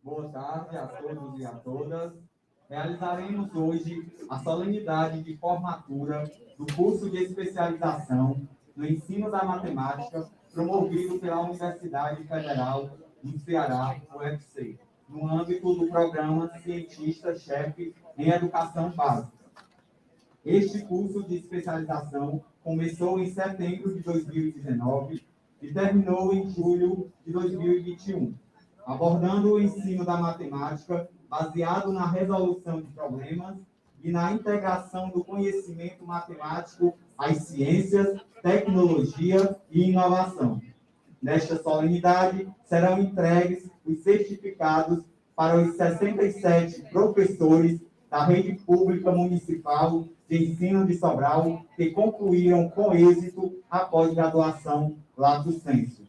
Boa tarde a todos e a todas. Realizaremos hoje a solenidade de formatura do curso de especialização no ensino da matemática promovido pela Universidade Federal do Ceará, UFC, no âmbito do programa Cientista-Chefe em Educação Básica. Este curso de especialização começou em setembro de 2019 e terminou em julho de 2021, abordando o ensino da matemática baseado na resolução de problemas e na integração do conhecimento matemático às ciências, tecnologia e inovação. Nesta solenidade, serão entregues os certificados para os 67 professores da Rede Pública Municipal de Ensino de Sobral que concluíram com êxito a pós-graduação Lato Sensu.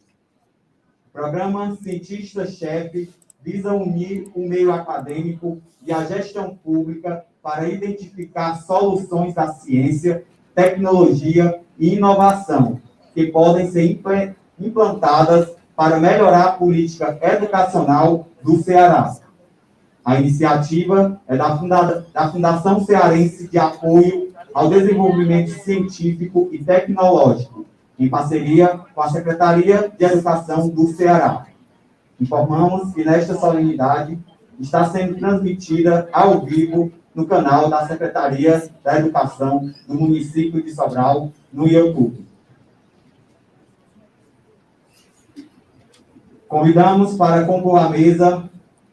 O programa Cientista-Chefe visa unir o meio acadêmico e a gestão pública para identificar soluções da ciência, tecnologia e inovação que podem ser implantadas para melhorar a política educacional do Ceará. A iniciativa é da Fundação Cearense de Apoio ao Desenvolvimento Científico e Tecnológico, em parceria com a Secretaria de Educação do Ceará. Informamos que nesta solenidade está sendo transmitida ao vivo no canal da Secretaria da Educação do município de Sobral, no YouTube. Convidamos para compor a mesa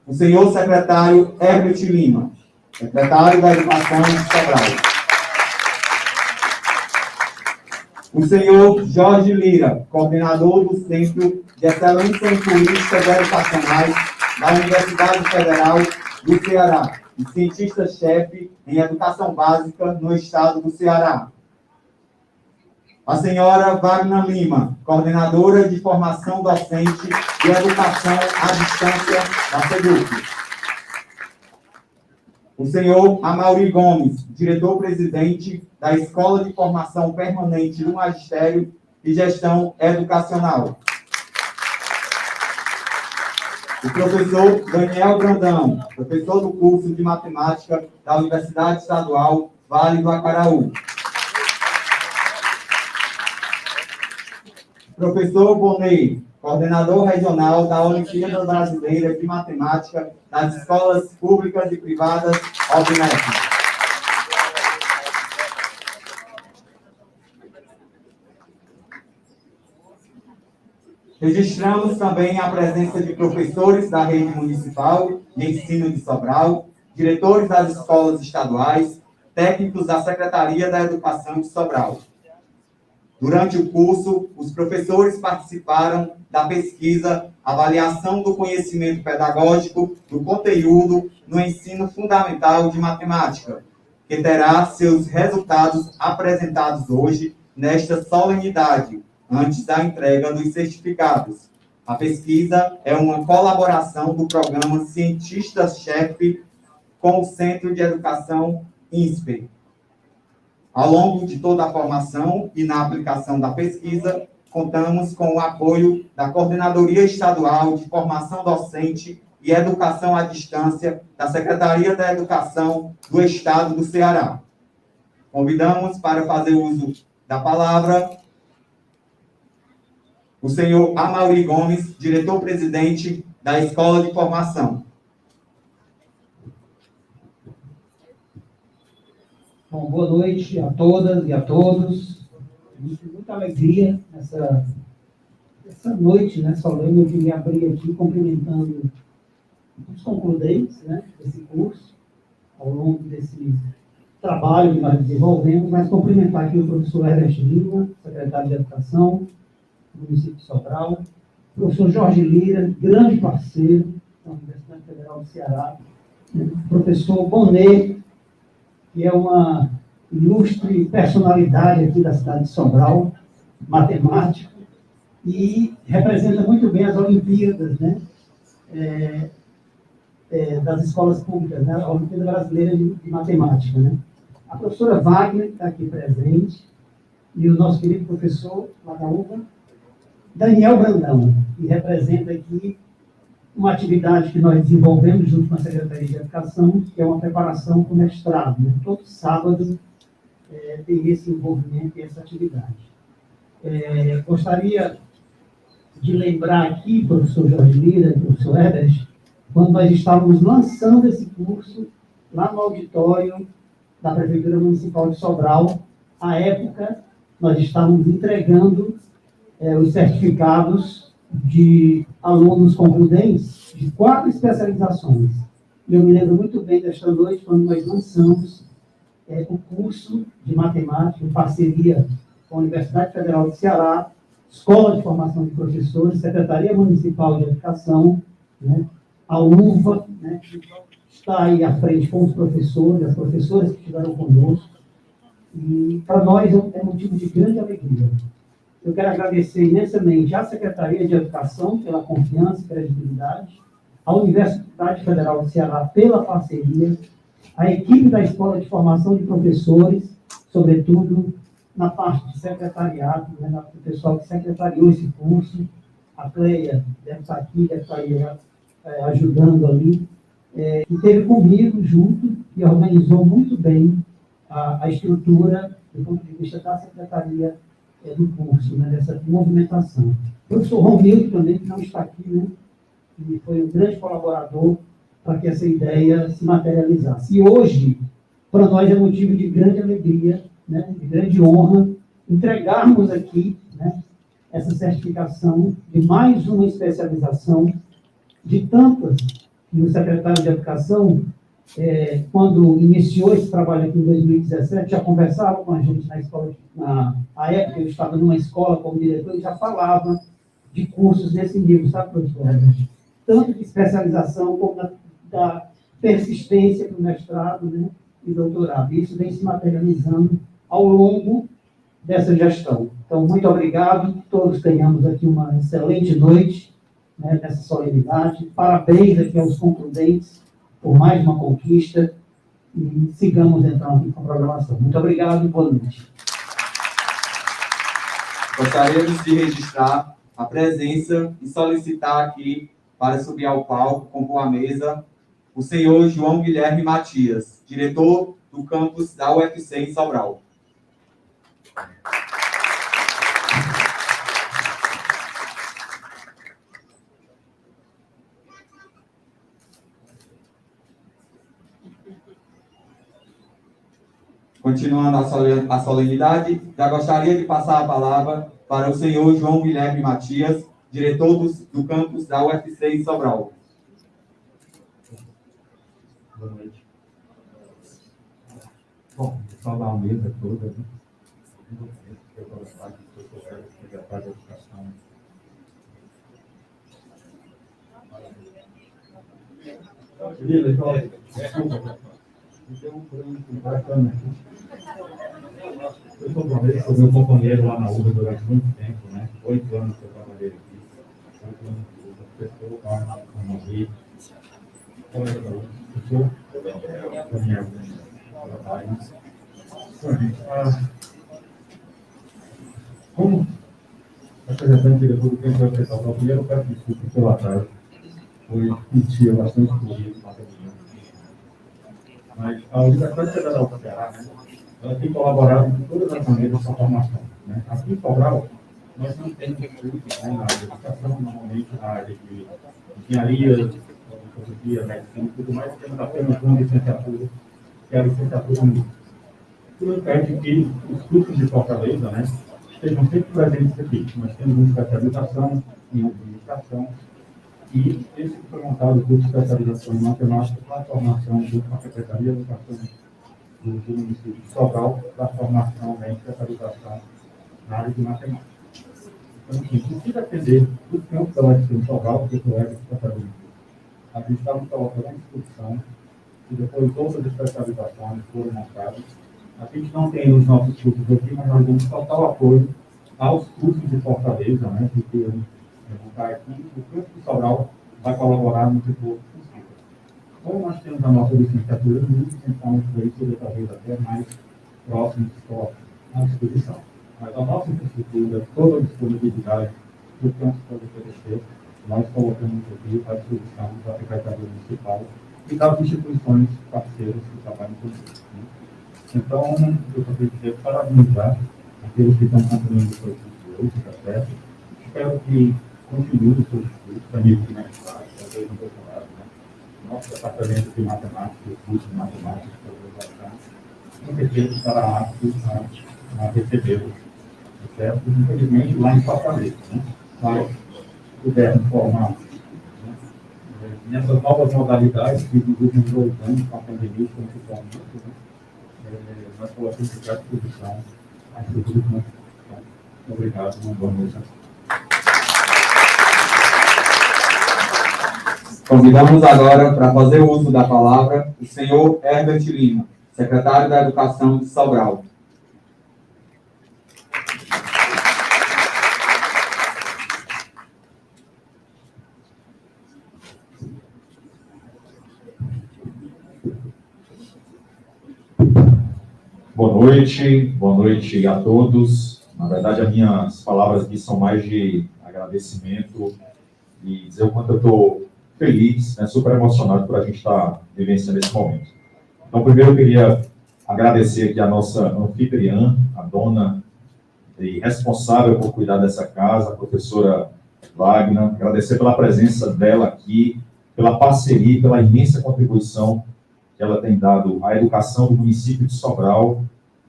o senhor secretário Herbert Lima, secretário da Educação de Sobral. O senhor Jorge Lira, coordenador do Centro de Excelência em Políticas Educacionais da Universidade Federal do Ceará e cientista-chefe em Educação Básica no Estado do Ceará. A senhora Wagner Lima, coordenadora de Formação Docente e Educação à Distância da SEDUC. O senhor Amaury Gomes, diretor-presidente da Escola de Formação Permanente do Magistério e Gestão Educacional. O professor Daniel Brandão, professor do curso de Matemática da Universidade Estadual Vale do Acaraú. Professor Bonet, coordenador regional da Olimpíada Brasileira de Matemática das Escolas Públicas e Privadas OBMEC. Registramos também a presença de professores da Rede Municipal de Ensino de Sobral, diretores das escolas estaduais, técnicos da Secretaria da Educação de Sobral. Durante o curso, os professores participaram da pesquisa Avaliação do Conhecimento Pedagógico do Conteúdo no Ensino Fundamental de Matemática, que terá seus resultados apresentados hoje nesta solenidade, antes da entrega dos certificados. A pesquisa é uma colaboração do programa Cientista-Chefe com o Centro de Educação INSPER. Ao longo de toda a formação e na aplicação da pesquisa, contamos com o apoio da Coordenadoria Estadual de Formação Docente e Educação à Distância da Secretaria da Educação do Estado do Ceará. Convidamos para fazer uso da palavra o senhor Amaury Gomes, diretor-presidente da Escola de Formação. Bom, boa noite a todas e a todos. Muita alegria essa noite, né, solene. Eu queria abrir aqui cumprimentando os concludentes, né, desse curso, ao longo desse trabalho que nós desenvolvemos, mas cumprimentar aqui o professor Herbert Lima, secretário de Educação do município de Sobral, o professor Jorge Lira, grande parceiro da Universidade Federal do Ceará, o professor Bonet, que é uma ilustre personalidade aqui da cidade de Sobral, matemático, e representa muito bem as Olimpíadas, né, das escolas públicas, né, a Olimpíada Brasileira de Matemática, né. A professora Wagner está aqui presente, e o nosso querido professor, lá da UFA, Daniel Brandão, que representa aqui uma atividade que nós desenvolvemos junto com a Secretaria de Educação, que é uma preparação para o mestrado, né. Todo sábado tem esse envolvimento e essa atividade. Gostaria de lembrar aqui, professor Jorge Lira e professor Herbert, quando nós estávamos lançando esse curso lá no auditório da Prefeitura Municipal de Sobral. À época, nós estávamos entregando os certificados de alunos concludentes de 4 especializações. E eu me lembro muito bem desta noite, quando nós lançamos o curso de matemática, em parceria com a Universidade Federal do Ceará, Escola de Formação de Professores, Secretaria Municipal de Educação, né, a UVA, né, que está aí à frente com os professores, as professoras que estiveram conosco, e para nós é motivo de grande alegria. Eu quero agradecer imensamente à Secretaria de Educação pela confiança e credibilidade, à Universidade Federal do Ceará pela parceria, à equipe da Escola de Formação de Professores, sobretudo na parte de secretariado, né, o pessoal que secretariou esse curso, a Cleia deve estar aqui, deve estar aí ajudando ali, que esteve comigo junto e organizou muito bem a estrutura do ponto de vista da secretaria do curso, né, dessa movimentação. O professor Romildo também, que não está aqui, né, que foi um grande colaborador para que essa ideia se materializasse. E hoje, para nós é motivo de grande alegria, né, de grande honra, entregarmos aqui, né, essa certificação de mais uma especialização de tantas que o secretário de Educação, quando iniciou esse trabalho aqui em 2017, já conversava com a gente na escola, na época eu estava numa escola como diretor e já falava de cursos nesse nível, sabe, professor? Tanto de especialização como da persistência para o mestrado, né, e doutorado. Isso vem se materializando ao longo dessa gestão. Então, muito obrigado, que todos tenhamos aqui uma excelente noite, né, nessa solenidade. Parabéns aqui aos concludentes por mais uma conquista e sigamos então aqui com a programação. Muito obrigado e boa noite. Gostaríamos de registrar a presença e solicitar aqui para subir ao palco, compor a mesa, o senhor João Guilherme Matias, diretor do campus da UFC em Sobral. Continuando a solenidade, já gostaria de passar a palavra para o senhor João Guilherme Matias, diretor do campus da UFC em Sobral. Boa noite. Bom, saudar a mesa toda, né? Eu secretário de Educação. Desculpa. Eu sou Bonet, sou meu companheiro lá na UBA durante muito tempo, né? 8 anos que eu trabalhei aqui. 8 anos que eu professor, lá na UBA. Colega da UBA, professor, Daniel, como representante diretor do Centro de Educação, primeiro eu peço desculpa pelo atraso. Foi um dia bastante corrido, mas a Universidade Federal do Ceará, né, ela tem colaborado de todas as maneiras com a formação. Né? Aqui em Sobral, nós não temos cursos, né, na área de educação, normalmente na área de engenharia, filosofia, medicina e tudo mais, temos apenas uma licenciatura, que é a licenciatura única. tudo pede que os cursos de Fortaleza, né, estejam sempre presentes aqui. Nós temos uma especialização em administração e esse que foi montado o curso de especialização em matemática para a formação junto com a Secretaria de Educação do município de Sobral para a formação em especialização na área de matemática. Então, assim, se depender do campo da UFC em Sobral, que o Everton está fazendo, a gente estava colocando à disposição e depois outras especializações foram montadas. A gente não tem os nossos cursos aqui, mas nós damos total apoio aos cursos de Fortaleza, né, que vão estar aqui. O curso de Sobral vai colaborar no que for possível. Como nós temos a nossa licenciatura, muito tentamos por isso, talvez até mais próximo de escola à disposição. Mas a nossa infraestrutura, toda a disponibilidade do que nós podemos oferecer, nós colocamos aqui à disposição da Secretaria Municipal e das instituições parceiras que trabalham com isso. Né? Então, eu só queria dizer parabenizar aqueles que estão concluindo o seu curso hoje, tá certo? Espero que continue os seus estudos, também que mais fácil, talvez um doutorado, né? Nosso departamento de matemática, o curso de matemática, com certeza estará apto a recebê-los, tá certo? Infelizmente, lá em Fortaleza, né? Mas, se pudermos formar, né? Nessas novas modalidades que nos últimos 2 anos, com a pandemia, como se torna muito, né? Nós colocamos à disposição a estrutura. Então, obrigado, uma boa noite. Convidamos agora para fazer uso da palavra o senhor Herbert Lima, secretário da Educação de Sobral. Boa noite a todos. Na verdade, as minhas palavras aqui são mais de agradecimento e dizer o quanto eu estou feliz, né, super emocionado por a gente estar vivenciando esse momento. Então, primeiro eu queria agradecer aqui a nossa anfitriã, a dona e responsável por cuidar dessa casa, a professora Wagner, agradecer pela presença dela aqui, pela parceria, pela imensa contribuição que ela tem dado à educação do município de Sobral,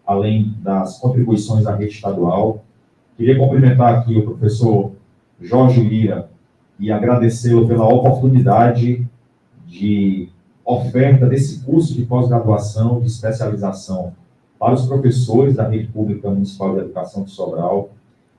além das contribuições da rede estadual. Queria cumprimentar aqui o professor Jorge Lira e agradecê-lo pela oportunidade de oferta desse curso de pós-graduação, de especialização para os professores da Rede Pública Municipal de Educação de Sobral,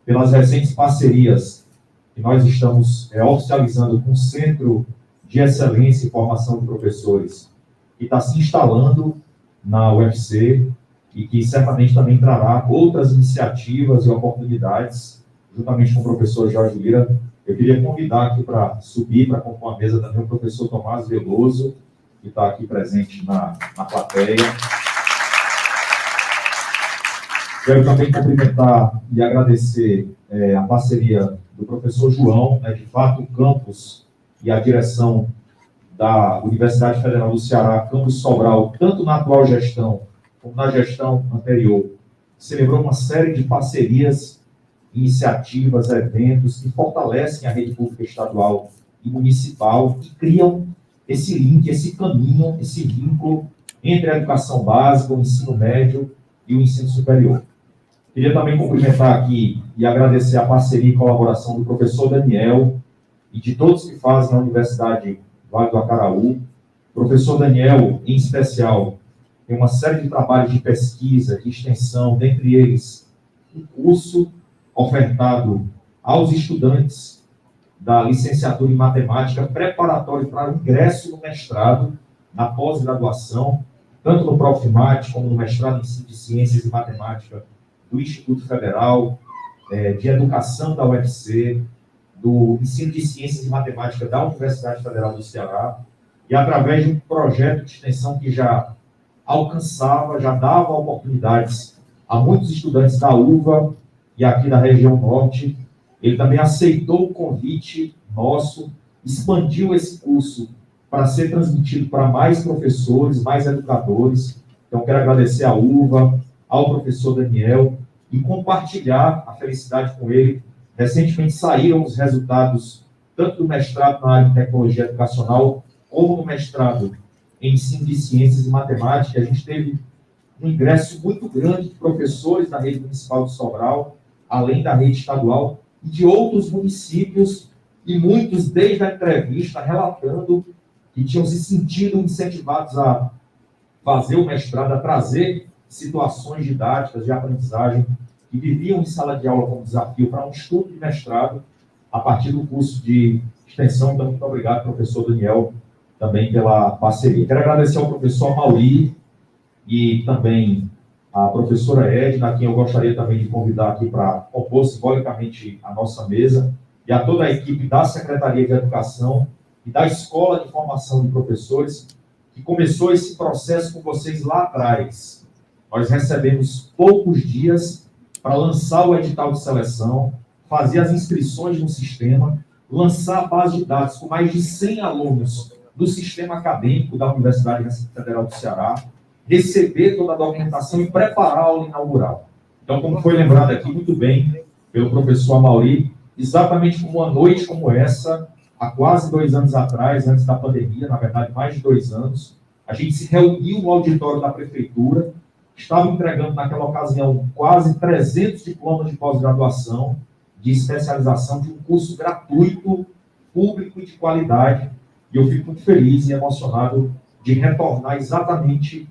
pelas recentes parcerias que nós estamos oficializando com o Centro de Excelência e Formação de Professores, que está se instalando na UFC e que certamente também trará outras iniciativas e oportunidades, juntamente com o professor Jorge Lira. Eu queria convidar aqui para subir, para compor a mesa também o professor Tomás Veloso, que está aqui presente na plateia. Quero também cumprimentar e agradecer a parceria do professor João, né, de fato, o campus e a direção da Universidade Federal do Ceará, campus Sobral, tanto na atual gestão como na gestão anterior, celebrou uma série de parcerias, iniciativas, eventos que fortalecem a rede pública estadual e municipal e criam esse link, esse caminho, esse vínculo entre a educação básica, o ensino médio e o ensino superior. Queria também cumprimentar aqui e agradecer a parceria e colaboração do professor Daniel e de todos que fazem a Universidade Vale do Acaraú. O professor Daniel, em especial, tem uma série de trabalhos de pesquisa, de extensão, dentre eles um curso ofertado aos estudantes da licenciatura em matemática preparatório para o ingresso no mestrado, na pós-graduação, tanto no Profimate como no mestrado em Ciências e Matemática do Instituto Federal de Educação da UFC, do Ensino de Ciências e Matemática da Universidade Federal do Ceará, e através de um projeto de extensão que já alcançava, já dava oportunidades a muitos estudantes da UVA e aqui da região norte. Ele também aceitou o convite nosso, expandiu esse curso para ser transmitido para mais professores, mais educadores. Então, quero agradecer à UVA, ao professor Daniel e compartilhar a felicidade com ele. Recentemente saíram os resultados tanto do mestrado na área de tecnologia educacional como no mestrado em ensino de ciências e matemática. A gente teve um ingresso muito grande de professores da rede municipal de Sobral, além da rede estadual, e de outros municípios, e muitos, desde a entrevista, relatando que tinham se sentido incentivados a fazer o mestrado, a trazer situações didáticas de aprendizagem que viviam em sala de aula como desafio para um estudo de mestrado a partir do curso de extensão. Então, muito obrigado, professor Daniel, também pela parceria. Quero agradecer ao professor Mauri e também a professora Edna, a quem eu gostaria também de convidar aqui para compor simbolicamente a nossa mesa, e a toda a equipe da Secretaria de Educação e da Escola de Formação de Professores, que começou esse processo com vocês lá atrás. Nós recebemos poucos dias para lançar o edital de seleção, fazer as inscrições no sistema, lançar a base de dados com mais de 100 alunos do sistema acadêmico da Universidade Federal do Ceará, receber toda a documentação e preparar a aula inaugural. Então, como foi lembrado aqui muito bem pelo professor Amauri, exatamente como uma noite como essa, há quase 2 anos atrás, antes da pandemia, na verdade, mais de 2 anos, a gente se reuniu no auditório da prefeitura, estava entregando naquela ocasião quase 300 diplomas de pós-graduação, de especialização, de um curso gratuito, público e de qualidade, e eu fico muito feliz e emocionado de retornar exatamente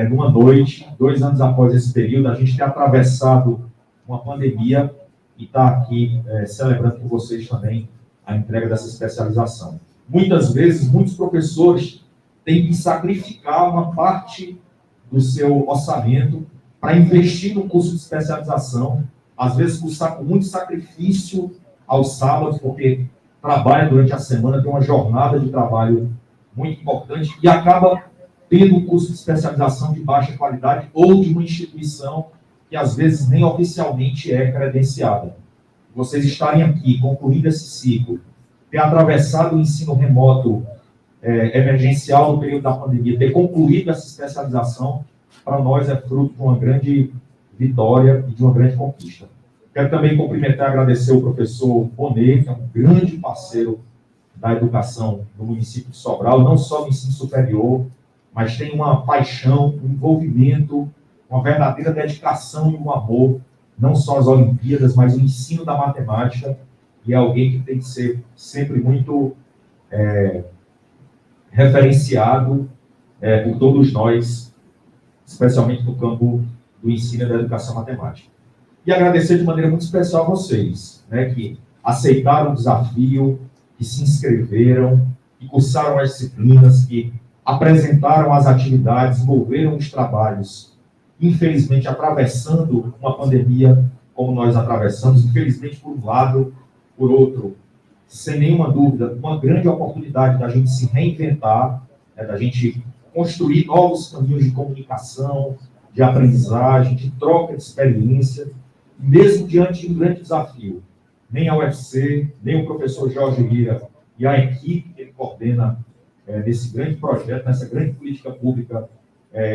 numa noite, 2 anos após esse período, a gente ter atravessado uma pandemia e estar aqui celebrando com vocês também a entrega dessa especialização. Muitas vezes, muitos professores têm que sacrificar uma parte do seu orçamento para investir no curso de especialização, às vezes cursar com muito sacrifício aos sábados, porque trabalha durante a semana, tem uma jornada de trabalho muito importante e acaba tendo um curso de especialização de baixa qualidade ou de uma instituição que às vezes nem oficialmente é credenciada. Vocês estarem aqui, concluindo esse ciclo, ter atravessado o ensino remoto emergencial no período da pandemia, ter concluído essa especialização, para nós é fruto de uma grande vitória e de uma grande conquista. Quero também cumprimentar e agradecer o professor Bonet, que é um grande parceiro da educação no município de Sobral, não só no ensino superior, mas tem uma paixão, um envolvimento, uma verdadeira dedicação e um amor, não só às Olimpíadas, mas o ensino da matemática, e é alguém que tem que ser sempre muito referenciado por todos nós, especialmente no campo do ensino e da educação matemática. E agradecer de maneira muito especial a vocês, que aceitaram o desafio, que se inscreveram, que cursaram as disciplinas, que apresentaram as atividades, envolveram os trabalhos, infelizmente atravessando uma pandemia como nós atravessamos, infelizmente por um lado, por outro, sem nenhuma dúvida, uma grande oportunidade da gente se reinventar, da gente construir novos caminhos de comunicação, de aprendizagem, de troca de experiência, mesmo diante de um grande desafio. Nem a UFC, nem o professor Jorge Lira e a equipe que ele coordena nesse grande projeto, nessa grande política pública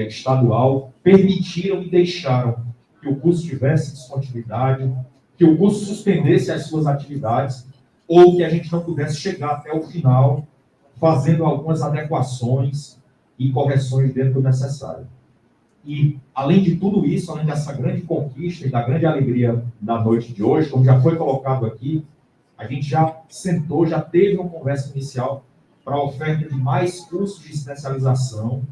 estadual, permitiram e deixaram que o curso tivesse descontinuidade, que o curso suspendesse as suas atividades, ou que a gente não pudesse chegar até o final, fazendo algumas adequações e correções dentro do necessário. E, além de tudo isso, além dessa grande conquista e da grande alegria da noite de hoje, como já foi colocado aqui, a gente já sentou, já teve uma conversa inicial para a oferta de mais cursos de especialização,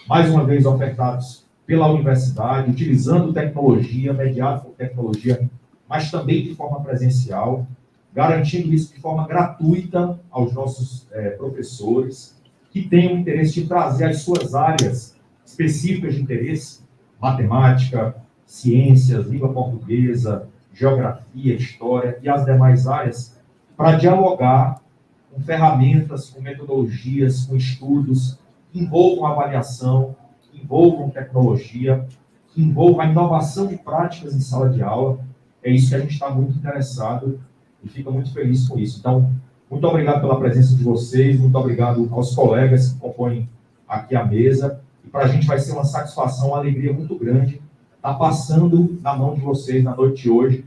mais uma vez ofertados pela universidade, utilizando tecnologia, mediado por tecnologia, mas também de forma presencial, garantindo isso de forma gratuita aos nossos professores, que tenham interesse de trazer as suas áreas específicas de interesse, matemática, ciências, língua portuguesa, geografia, história e as demais áreas, para dialogar com ferramentas, com metodologias, com estudos que envolvam avaliação, que envolvam tecnologia, que envolvam a inovação de práticas em sala de aula. É isso que a gente está muito interessado e fica muito feliz com isso. Então, muito obrigado pela presença de vocês, muito obrigado aos colegas que compõem aqui a mesa, e para a gente vai ser uma satisfação, uma alegria muito grande estar passando na mão de vocês, na noite de hoje,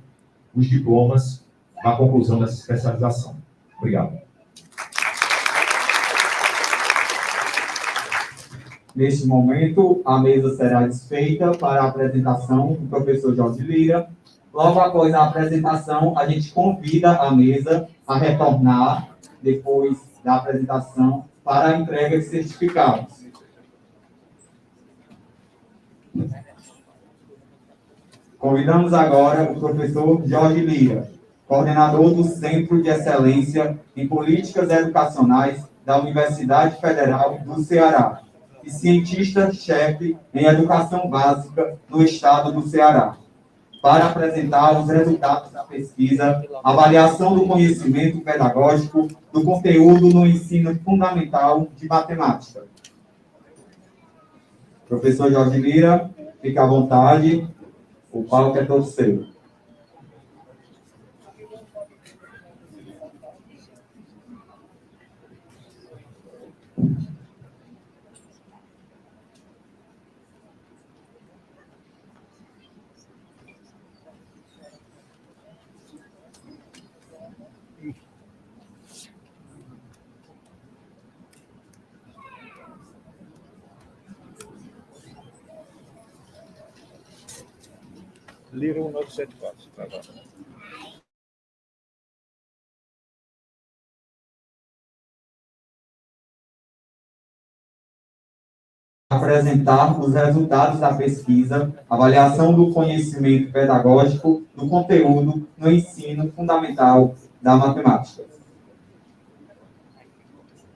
os diplomas da conclusão dessa especialização. Obrigado. Neste momento, a mesa será desfeita para a apresentação do professor Jorge Lira. Logo após a apresentação, a gente convida a mesa a retornar, depois da apresentação, para a entrega de certificados. Convidamos agora o professor Jorge Lira, coordenador do Centro de Excelência em Políticas Educacionais da Universidade Federal do Ceará e cientista-chefe em Educação Básica no Estado do Ceará, para apresentar os resultados da pesquisa Avaliação do Conhecimento Pedagógico do Conteúdo no Ensino Fundamental de Matemática. Professor Jorge Lira, fique à vontade, o palco é todo seu. Lira 1974. Tá bom. Apresentar os resultados da pesquisa Avaliação do Conhecimento Pedagógico do Conteúdo no Ensino Fundamental da Matemática.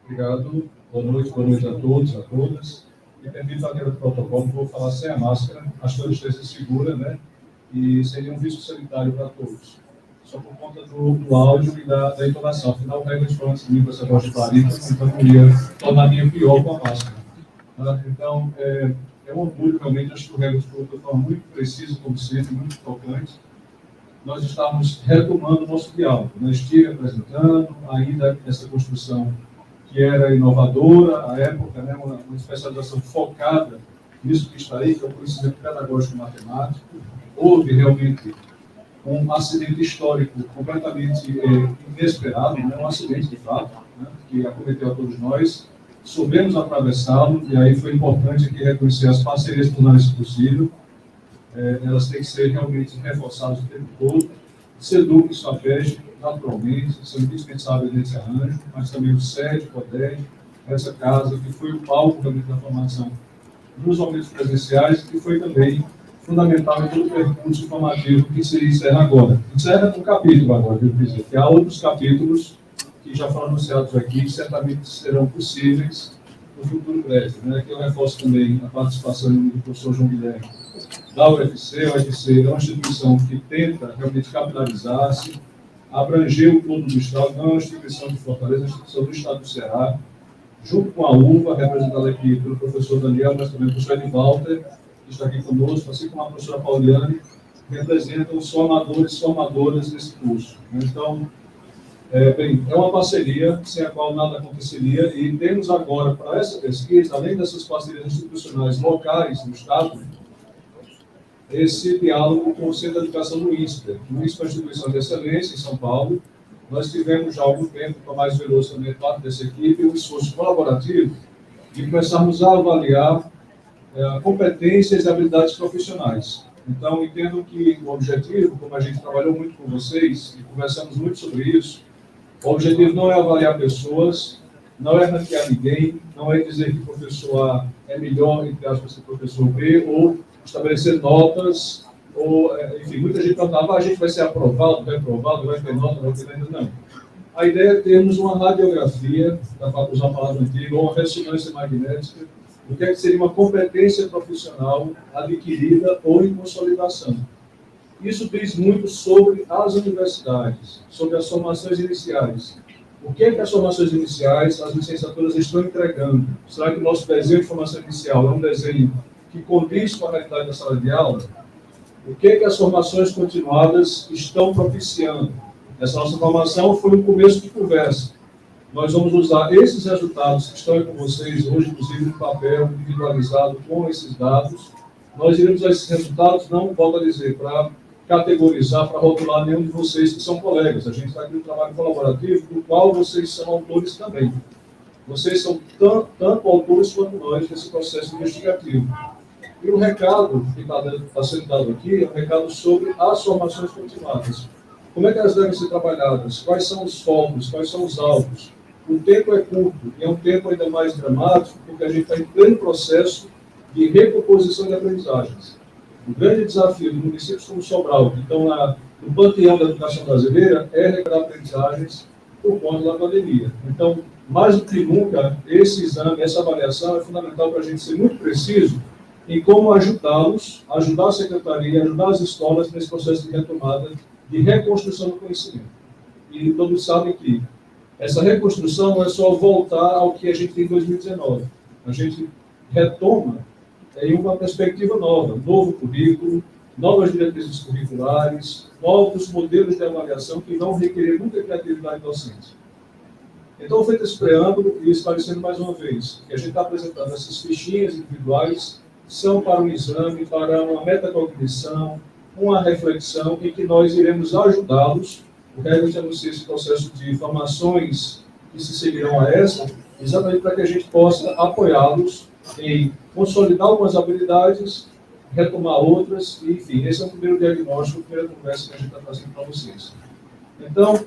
Obrigado. Boa noite a todos, a todas. E permito a do protocolo, vou falar sem a máscara, acho que a distância segura, né? E seria um risco sanitário para todos. Só por conta do áudio e da entonação. Afinal, regras foram antes de mim com essa voz de clarita, então eu ia tornar a minha pior com a máscara. Então, é um orgulho, realmente, acho que o regras foi de forma muito precisa, como sempre, muito tocante. Nós estamos retomando o nosso diálogo. Nós estive apresentando ainda essa construção que era inovadora à época, né, uma especialização focada nisso que está aí, que é o conhecimento pedagógico matemático. Houve realmente um acidente histórico completamente inesperado, né, um acidente de fato, né, que acometeu a todos nós. Soubemos atravessá-lo, e aí foi importante aqui reconhecer as parcerias que tornaram isso possível. Elas têm que ser realmente reforçadas o tempo todo. SEDUC e SUAPESP, naturalmente, são indispensáveis nesse arranjo, mas também o SED, o CODEG, essa casa, que foi o palco também da formação nos momentos presenciais, que foi também fundamental em todo o percurso formativo que se encerra agora. Encerra um capítulo agora, devo dizer, que há outros capítulos que já foram anunciados aqui, que certamente serão possíveis no futuro breve. Né? Que eu reforço também a participação do professor João Guilherme da UFC. A UFC é uma instituição que tenta realmente capilarizar-se, abranger o todo do Estado, não é uma instituição de Fortaleza, é uma instituição do Estado do Ceará, junto com a UVA, representada aqui pelo professor Daniel, mas também pelo professor Edvalter, que está aqui conosco, assim como a professora Pauliane, representam formadores e formadoras desse curso. Então, é uma parceria sem a qual nada aconteceria, e temos agora, para essa pesquisa, além dessas parcerias institucionais locais no Estado, esse diálogo com o Centro de Educação do INSPER. O INSPER é uma instituição de excelência em São Paulo. Nós tivemos já há algum tempo, com a Mais Veloso também parte dessa equipe, um esforço colaborativo de começarmos a avaliar competências e habilidades profissionais. Então, entendo que o objetivo, como a gente trabalhou muito com vocês e conversamos muito sobre isso, o objetivo não é avaliar pessoas, não é ranquear ninguém, não é dizer que o professor A é melhor, entre aspas, que o professor B, ou estabelecer notas, ou, enfim, muita gente perguntava, a gente vai ser aprovado, vai ter nota, vai ter ainda não. A ideia é termos uma radiografia, para usar a palavra antiga, ou uma ressonância magnética, do que seria uma competência profissional adquirida ou em consolidação. Isso diz muito sobre as universidades, sobre as formações iniciais. O que é que as formações iniciais, as licenciaturas estão entregando? Será que o nosso desenho de formação inicial é um desenho que condiz com a realidade da sala de aula? O que é que as formações continuadas estão propiciando? Essa nossa formação foi um começo de conversa. Nós vamos usar esses resultados que estão aí com vocês hoje, inclusive no papel individualizado com esses dados. Nós iremos a esses resultados, não volto a dizer, para categorizar, para rotular nenhum de vocês que são colegas. A gente está aqui no trabalho colaborativo, do qual vocês são autores também. Vocês são tanto autores quanto nós nesse processo investigativo. E o recado que está sendo dado aqui é um recado sobre as formações continuadas. Como é que elas devem ser trabalhadas? Quais são os focos? Quais são os alvos? O tempo é curto e é um tempo ainda mais dramático porque a gente está em pleno processo de recomposição de aprendizagens. O grande desafio de municípios como Sobral, que estão no panteão da educação brasileira, é recuperar aprendizagens por conta da pandemia. Então, mais do que nunca, esse exame, essa avaliação é fundamental para a gente ser muito preciso em como ajudá-los, ajudar a secretaria, ajudar as escolas nesse processo de retomada, de reconstrução do conhecimento. E todos sabem que essa reconstrução não é só voltar ao que a gente tem em 2019. A gente retoma em uma perspectiva nova, novo currículo, novas diretrizes curriculares, novos modelos de avaliação que vão requerer muita criatividade docente. Então, feito esse preâmbulo e esclarecendo mais uma vez, que a gente está apresentando essas fichinhas individuais, são para um exame, para uma metacognição, uma reflexão em que nós iremos ajudá-los. O Herbert anuncia esse processo de formações que se seguirão a essa, exatamente para que a gente possa apoiá-los em consolidar algumas habilidades, retomar outras, e, enfim, esse é o primeiro diagnóstico, a primeira conversa que a gente está fazendo para vocês. Então,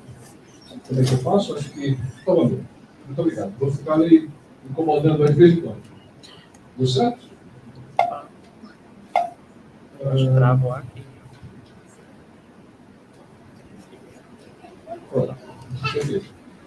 como é que eu faço? Acho que... Toma, muito obrigado. Vou ficar ali incomodando de vez em quando. Deu certo? Travou aqui.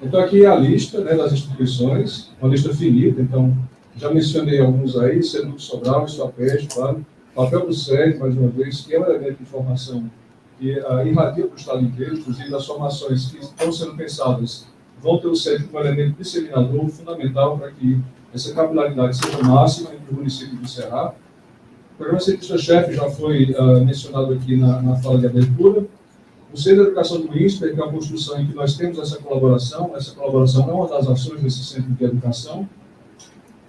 Então, aqui é a lista, né, das instituições, uma lista finita. Então, já mencionei alguns aí, Seduc Sobral, Suapeste, claro, papel do SED, mais uma vez, que é um elemento de informação que irradia para o Estado inteiro, inclusive as formações que estão sendo pensadas vão ter o SED como elemento disseminador fundamental para que essa capilaridade seja máxima entre o município do Ceará. O programa Cientista-Chefe já foi mencionado aqui na fala de abertura. O Centro de Educação do INSPER, que é a construção em que nós temos essa colaboração é uma das ações desse Centro de Educação.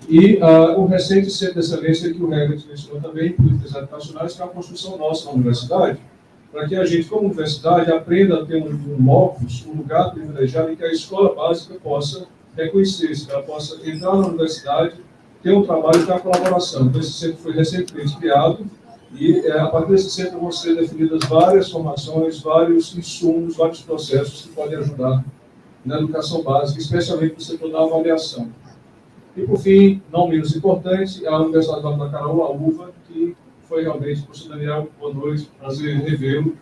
E o recente Centro de Excelência, que o Herbert mencionou também, políticas educacionais, que é a construção nossa na universidade, para que a gente, como universidade, aprenda a ter um locus, um lugar privilegiado em que a escola básica possa reconhecer-se, que ela possa entrar na universidade, ter um trabalho de colaboração. Então, esse centro foi recentemente criado e, a partir desse centro, vão ser definidas várias formações, vários insumos, vários processos que podem ajudar na educação básica, especialmente no setor da avaliação. E, por fim, não menos importante, a Universidade do Bacaraú, a UVA, que foi realmente, professor Daniel, boa noite, prazer revê-lo,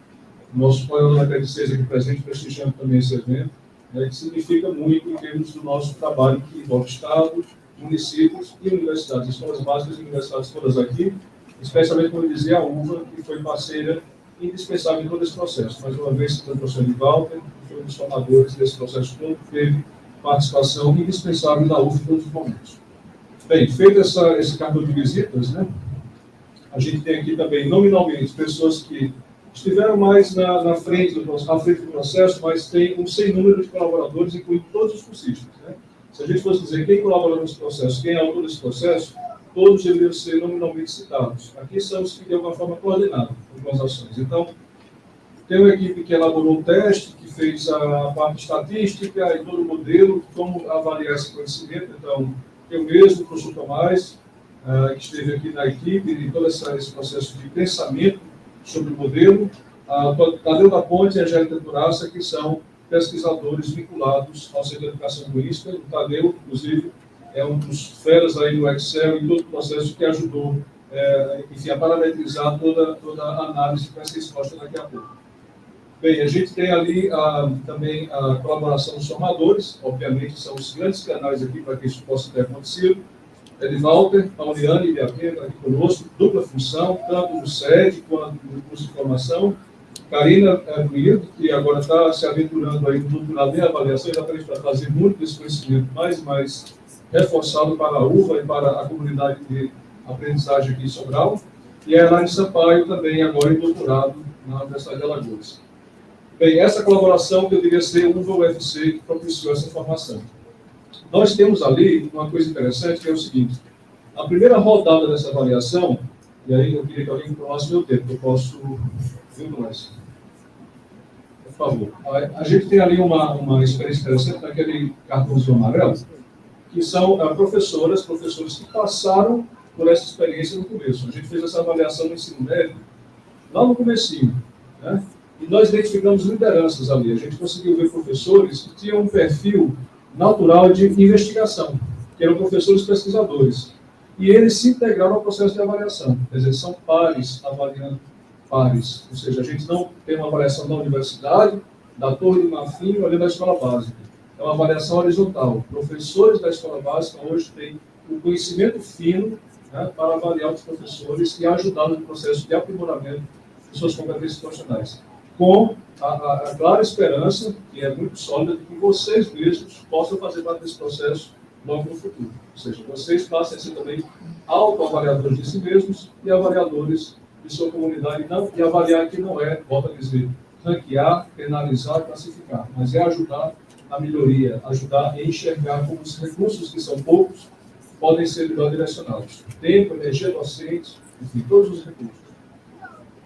nosso colega da PED6 aqui presente, prestigiando também esse evento, que significa muito em termos do nosso trabalho que envolve Estado, municípios e universidades, escolas básicas e universidades todas aqui, especialmente, como eu dizia, a UVA, que foi parceira indispensável em todo esse processo. Mais uma vez, o professor de Walter, que foi um dos formadores desse processo todo, que teve participação indispensável da UVA em todos os momentos. Bem, feito esse cartão de visitas, né, a gente tem aqui também, nominalmente, pessoas que estiveram mais à frente do processo, mas tem um sem número de colaboradores, incluindo todos os cursistas. Né? Se a gente fosse dizer quem colabora nesse processo, quem é autor desse processo, todos deveriam ser nominalmente citados. Aqui são os que, de alguma forma, coordenaram algumas ações. Então, tem uma equipe que elaborou um teste, que fez a parte estatística e todo o modelo, como avaliar esse conhecimento. Então, eu mesmo, o professor Tomás, que esteve aqui na equipe, e todo esse processo de pensamento sobre o modelo, Tadeu da Ponte e a Angélica Turaça, que são pesquisadores vinculados ao Centro de Educação do INSPER. O Tadeu, inclusive, é um dos feras aí no Excel e todo o processo que ajudou, enfim, a parametrizar toda a análise que vai ser exposta daqui a pouco. Bem, a gente tem ali também a colaboração dos formadores, obviamente são os grandes canais aqui para que isso possa ter acontecido. Walter, Pauliane e Beatriz aqui conosco, dupla função, tanto no SED quanto no curso de formação. Karina Guido, que agora está se aventurando aí no doutorado em avaliação, exatamente para trazer muito desse conhecimento mais e mais reforçado para a UVA e para a comunidade de aprendizagem aqui em Sobral. E a Elaine Sampaio também agora em doutorado na Universidade de Alagoas. Bem, essa colaboração que eu diria ser o UVA-UFC que propiciou essa formação. Nós temos ali uma coisa interessante, que é o seguinte: a primeira rodada dessa avaliação, e aí eu queria que alguém controlasse meu tempo, eu posso vir mais. Por favor. A gente tem ali uma experiência interessante naquele cartãozinho amarelo, que são professores que passaram por essa experiência no começo. A gente fez essa avaliação no ensino médio, lá no comecinho, né? E nós identificamos lideranças ali. A gente conseguiu ver professores que tinham um perfil natural de investigação, que eram professores pesquisadores. E eles se integraram ao processo de avaliação. Quer dizer, são pares avaliando pares. Ou seja, a gente não tem uma avaliação da universidade, da Torre do Marfim, olhando a escola básica. É uma avaliação horizontal. Professores da escola básica hoje têm o conhecimento fino, né, para avaliar os professores e ajudar no processo de aprimoramento de suas competências profissionais. Com a clara esperança, que é muito sólida, de que vocês mesmos possam fazer parte desse processo logo no futuro. Ou seja, vocês passem a ser também autoavaliadores de si mesmos e avaliadores de sua comunidade. E avaliar aqui não é, volto a dizer, ranquear, penalizar, classificar, mas é ajudar a melhoria, ajudar a enxergar como os recursos, que são poucos, podem ser melhor direcionados. Tempo, energia docente, enfim, todos os recursos.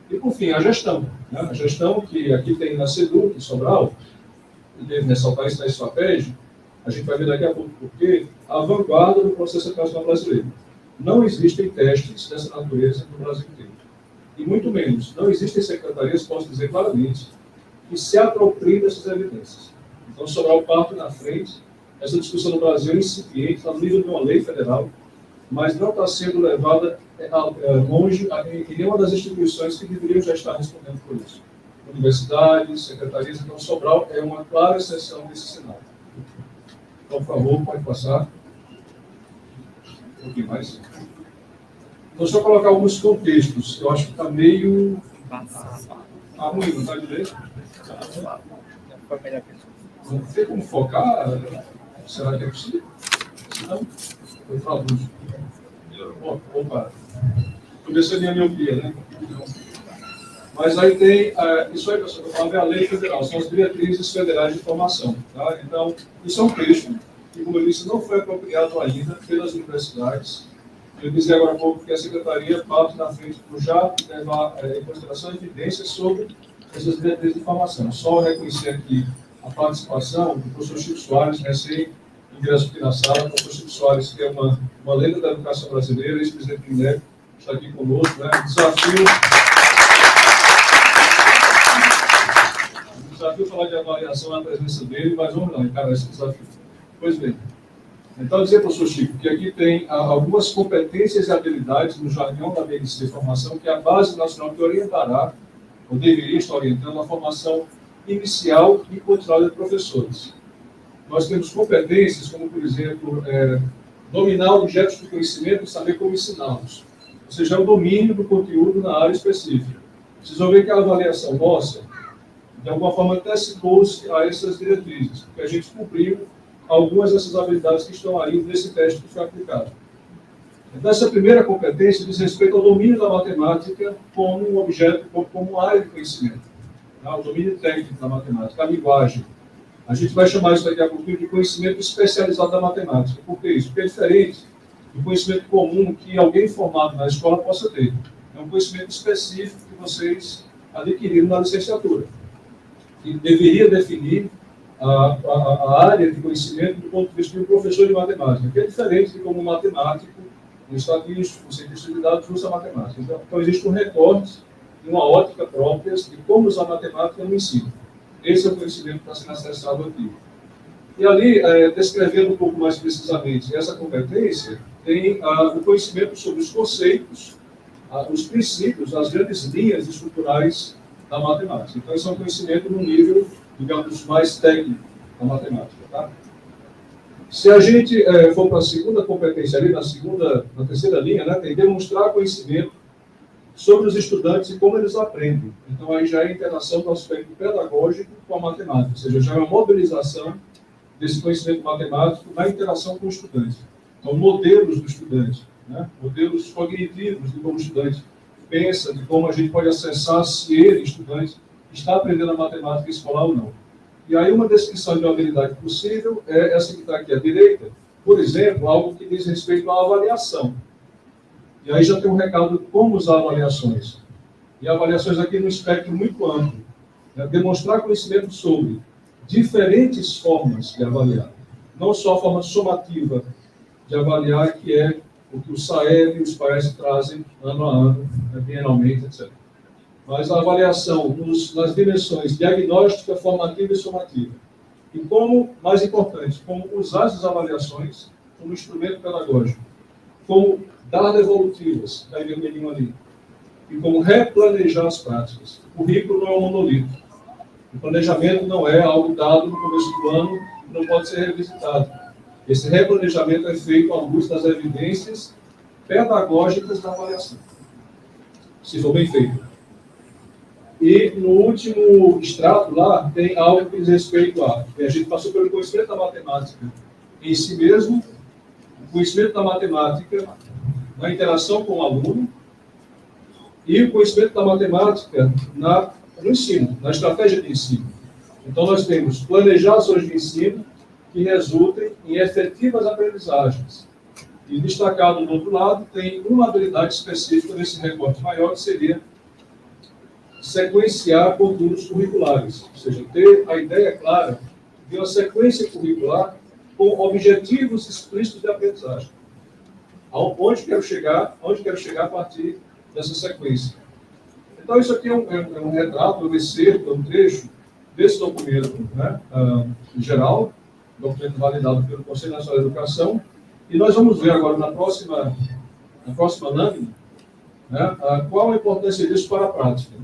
E, por fim, a gestão. Né? A gestão que aqui tem na SEDUC, em Sobral, e deve ressaltar isso na estratégia, a gente vai ver daqui a pouco porque a vanguarda do processo educacional brasileiro. Não existem testes dessa natureza no Brasil inteiro. E muito menos, não existem secretarias, posso dizer claramente, que se apropriem dessas evidências. Então, Sobral parte na frente. Essa discussão no Brasil é incipiente, está no nível de uma lei federal, mas não está sendo levada longe em nenhuma das instituições que deveriam já estar respondendo por isso. Universidades, secretarias, então Sobral é uma clara exceção desse cenário. Então, por favor, pode passar. Um pouquinho mais. Vou só colocar alguns contextos. Eu acho que está meio... ruim, não está direito? Não tem como focar? Será que é possível? Se não, eu traduzo. Opa, começando a miopia, né? Mas aí tem, isso aí, pessoal, eu falo, é a lei federal, são as diretrizes federais de formação. Tá? Então, isso é um texto que, como eu disse, não foi apropriado ainda pelas universidades. Eu disse agora há pouco que a secretaria parte na frente para já levar em consideração evidências sobre essas diretrizes de formação. Só reconhecer aqui a participação do professor Chico Soares, recém-ingresso aqui na sala, o professor Chico Soares, que é uma lenda da educação brasileira, ex-presidente do INEP, está aqui conosco, né? Desafio falar de avaliação na presença dele, mas vamos lá, encarar esse desafio. Pois bem. Então, dizer, professor Chico, que aqui tem algumas competências e habilidades no jargão da BNC Formação, que é a base nacional que orientará, ou deveria estar orientando, a formação inicial e continuada de professores. Nós temos competências, como, por exemplo, dominar objetos de conhecimento e saber como ensiná-los. Ou seja, o domínio do conteúdo na área específica. Vocês vão ver que a avaliação nossa, de alguma forma, antecipou-se a essas diretrizes, porque a gente cumpriu algumas dessas habilidades que estão aí nesse teste que foi aplicado. Então, essa primeira competência diz respeito ao domínio da matemática como um objeto, como uma área de conhecimento. Tá? O domínio técnico da matemática, a linguagem. A gente vai chamar isso daqui a pouquinho de conhecimento especializado da matemática. Por que isso? Porque é diferente do conhecimento comum que alguém formado na escola possa ter. É um conhecimento específico que vocês adquiriram na licenciatura. E deveria definir a área de conhecimento do ponto de vista de um professor de matemática, que é diferente de como um matemático, um estatístico, um cientista de dados usa a matemática. Então existe um recorte e uma ótica própria de como usar a matemática no ensino. Esse é o conhecimento que está sendo acessado aqui. E ali, descrevendo um pouco mais precisamente essa competência, tem o conhecimento sobre os conceitos, os princípios, as grandes linhas estruturais da matemática. Então, isso é um conhecimento no nível, digamos, mais técnico da matemática. Tá? Se a gente for para a segunda competência ali, na terceira linha, né, tem demonstrar conhecimento sobre os estudantes e como eles aprendem. Então, aí já é a interação do aspecto pedagógico com a matemática, ou seja, já é uma mobilização desse conhecimento matemático na interação com o estudante. Então, modelos do estudante, né? Modelos cognitivos de como o estudante pensa, de como a gente pode acessar se ele, estudante, está aprendendo a matemática escolar ou não. E aí uma descrição de uma habilidade possível é essa que está aqui à direita, por exemplo, algo que diz respeito à avaliação. E aí já tem um recado de como usar avaliações. E avaliações aqui num espectro muito amplo. Né? Demonstrar conhecimento sobre diferentes formas de avaliar. Não só a forma somativa de avaliar, que é o que o SAEB e os PAES trazem ano a ano, bienalmente, etc. Mas a avaliação nas dimensões diagnóstica, formativa e somativa. E como, mais importante, como usar essas avaliações como instrumento pedagógico, como dar devolutivas, está em vermelhinho ali, e como replanejar as práticas. O currículo não é um monolito. O planejamento não é algo dado no começo do ano e não pode ser revisitado. Esse replanejamento é feito à luz das evidências pedagógicas da avaliação, se for bem feito. E no último extrato lá, tem algo que diz respeito a gente passou pelo conhecimento da matemática em si mesmo, o conhecimento da matemática na interação com o aluno e o conhecimento da matemática no ensino, na estratégia de ensino. Então, nós temos planejar ações de ensino que resultem em efetivas aprendizagens. E destacado do outro lado, tem uma habilidade específica nesse recorte maior, que seria sequenciar conteúdos curriculares, ou seja, ter a ideia clara de uma sequência curricular com objetivos explícitos de aprendizagem. Onde quero chegar a partir dessa sequência. Então, isso aqui é um retrato, um excerto, um trecho desse documento, né, geral, documento validado pelo Conselho Nacional de Educação, e nós vamos ver agora na próxima lâmina, né, qual a importância disso para a prática.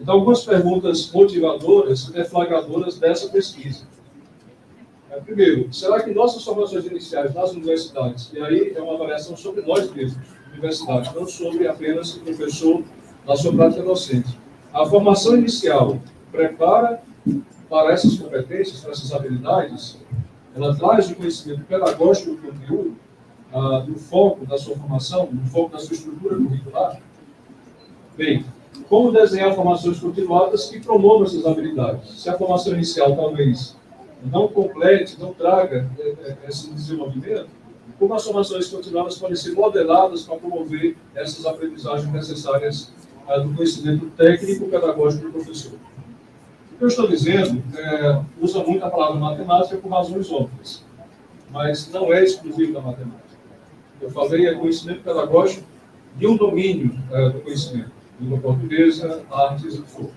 Então, algumas perguntas motivadoras, deflagradoras dessa pesquisa. Primeiro, será que nossas formações iniciais nas universidades, e aí é uma avaliação sobre nós mesmos, universidade, não sobre apenas o professor na sua prática docente. A formação inicial prepara para essas competências, para essas habilidades, ela traz o conhecimento pedagógico do conteúdo, do foco da sua formação, do foco da sua estrutura curricular. Bem, como desenhar formações continuadas que promovam essas habilidades? Se a formação inicial talvez não complete, não traga esse desenvolvimento, como as formações continuadas podem ser modeladas para promover essas aprendizagens necessárias do conhecimento técnico pedagógico do professor. O que eu estou dizendo usa muito a palavra matemática por razões óbvias, mas não é exclusivo da matemática. Eu falei conhecimento pedagógico de um domínio do conhecimento, língua portuguesa, artes, o que for.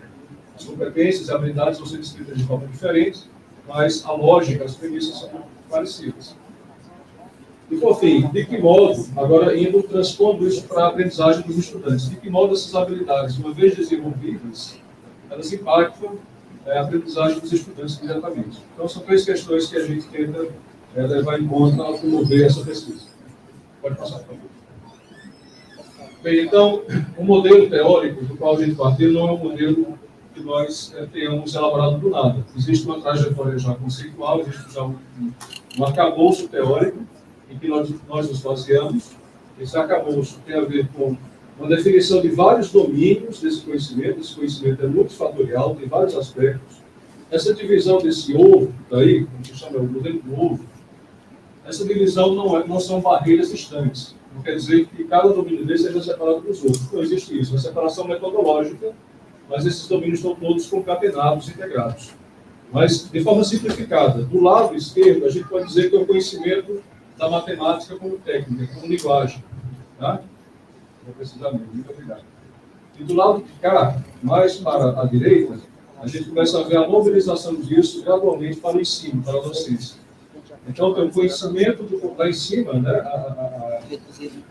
As competências e habilidades vão ser descritas de forma diferente, mas a lógica, as premissas são parecidas. E, por fim, de que modo, agora transpondo isso para a aprendizagem dos estudantes, de que modo essas habilidades, uma vez desenvolvidas, elas impactam a aprendizagem dos estudantes diretamente. Então, são três questões que a gente tenta levar em conta ao promover essa pesquisa. Pode passar, por favor. Bem, então, o modelo teórico do qual a gente partiu não é um modelo que nós tenhamos elaborado do nada. Existe uma trajetória já conceitual, existe já um arcabouço teórico em que nós nos baseamos. Esse arcabouço tem a ver com uma definição de vários domínios desse conhecimento. Esse conhecimento é multifatorial, tem vários aspectos. Essa divisão desse ovo, daí, como se chama, o modelo do ovo, essa divisão não são barreiras distantes. Não quer dizer que cada domínio desse seja separado dos outros. Não existe isso. É uma separação metodológica, mas esses domínios estão todos concatenados, integrados. Mas, de forma simplificada, do lado esquerdo, a gente pode dizer que é o conhecimento da matemática como técnica, como linguagem. Tá? Vou precisar mesmo. Muito obrigado. E do lado de cá, mais para a direita, a gente começa a ver a mobilização disso gradualmente para o ensino, para a docência. Então, tem o conhecimento lá em cima, né?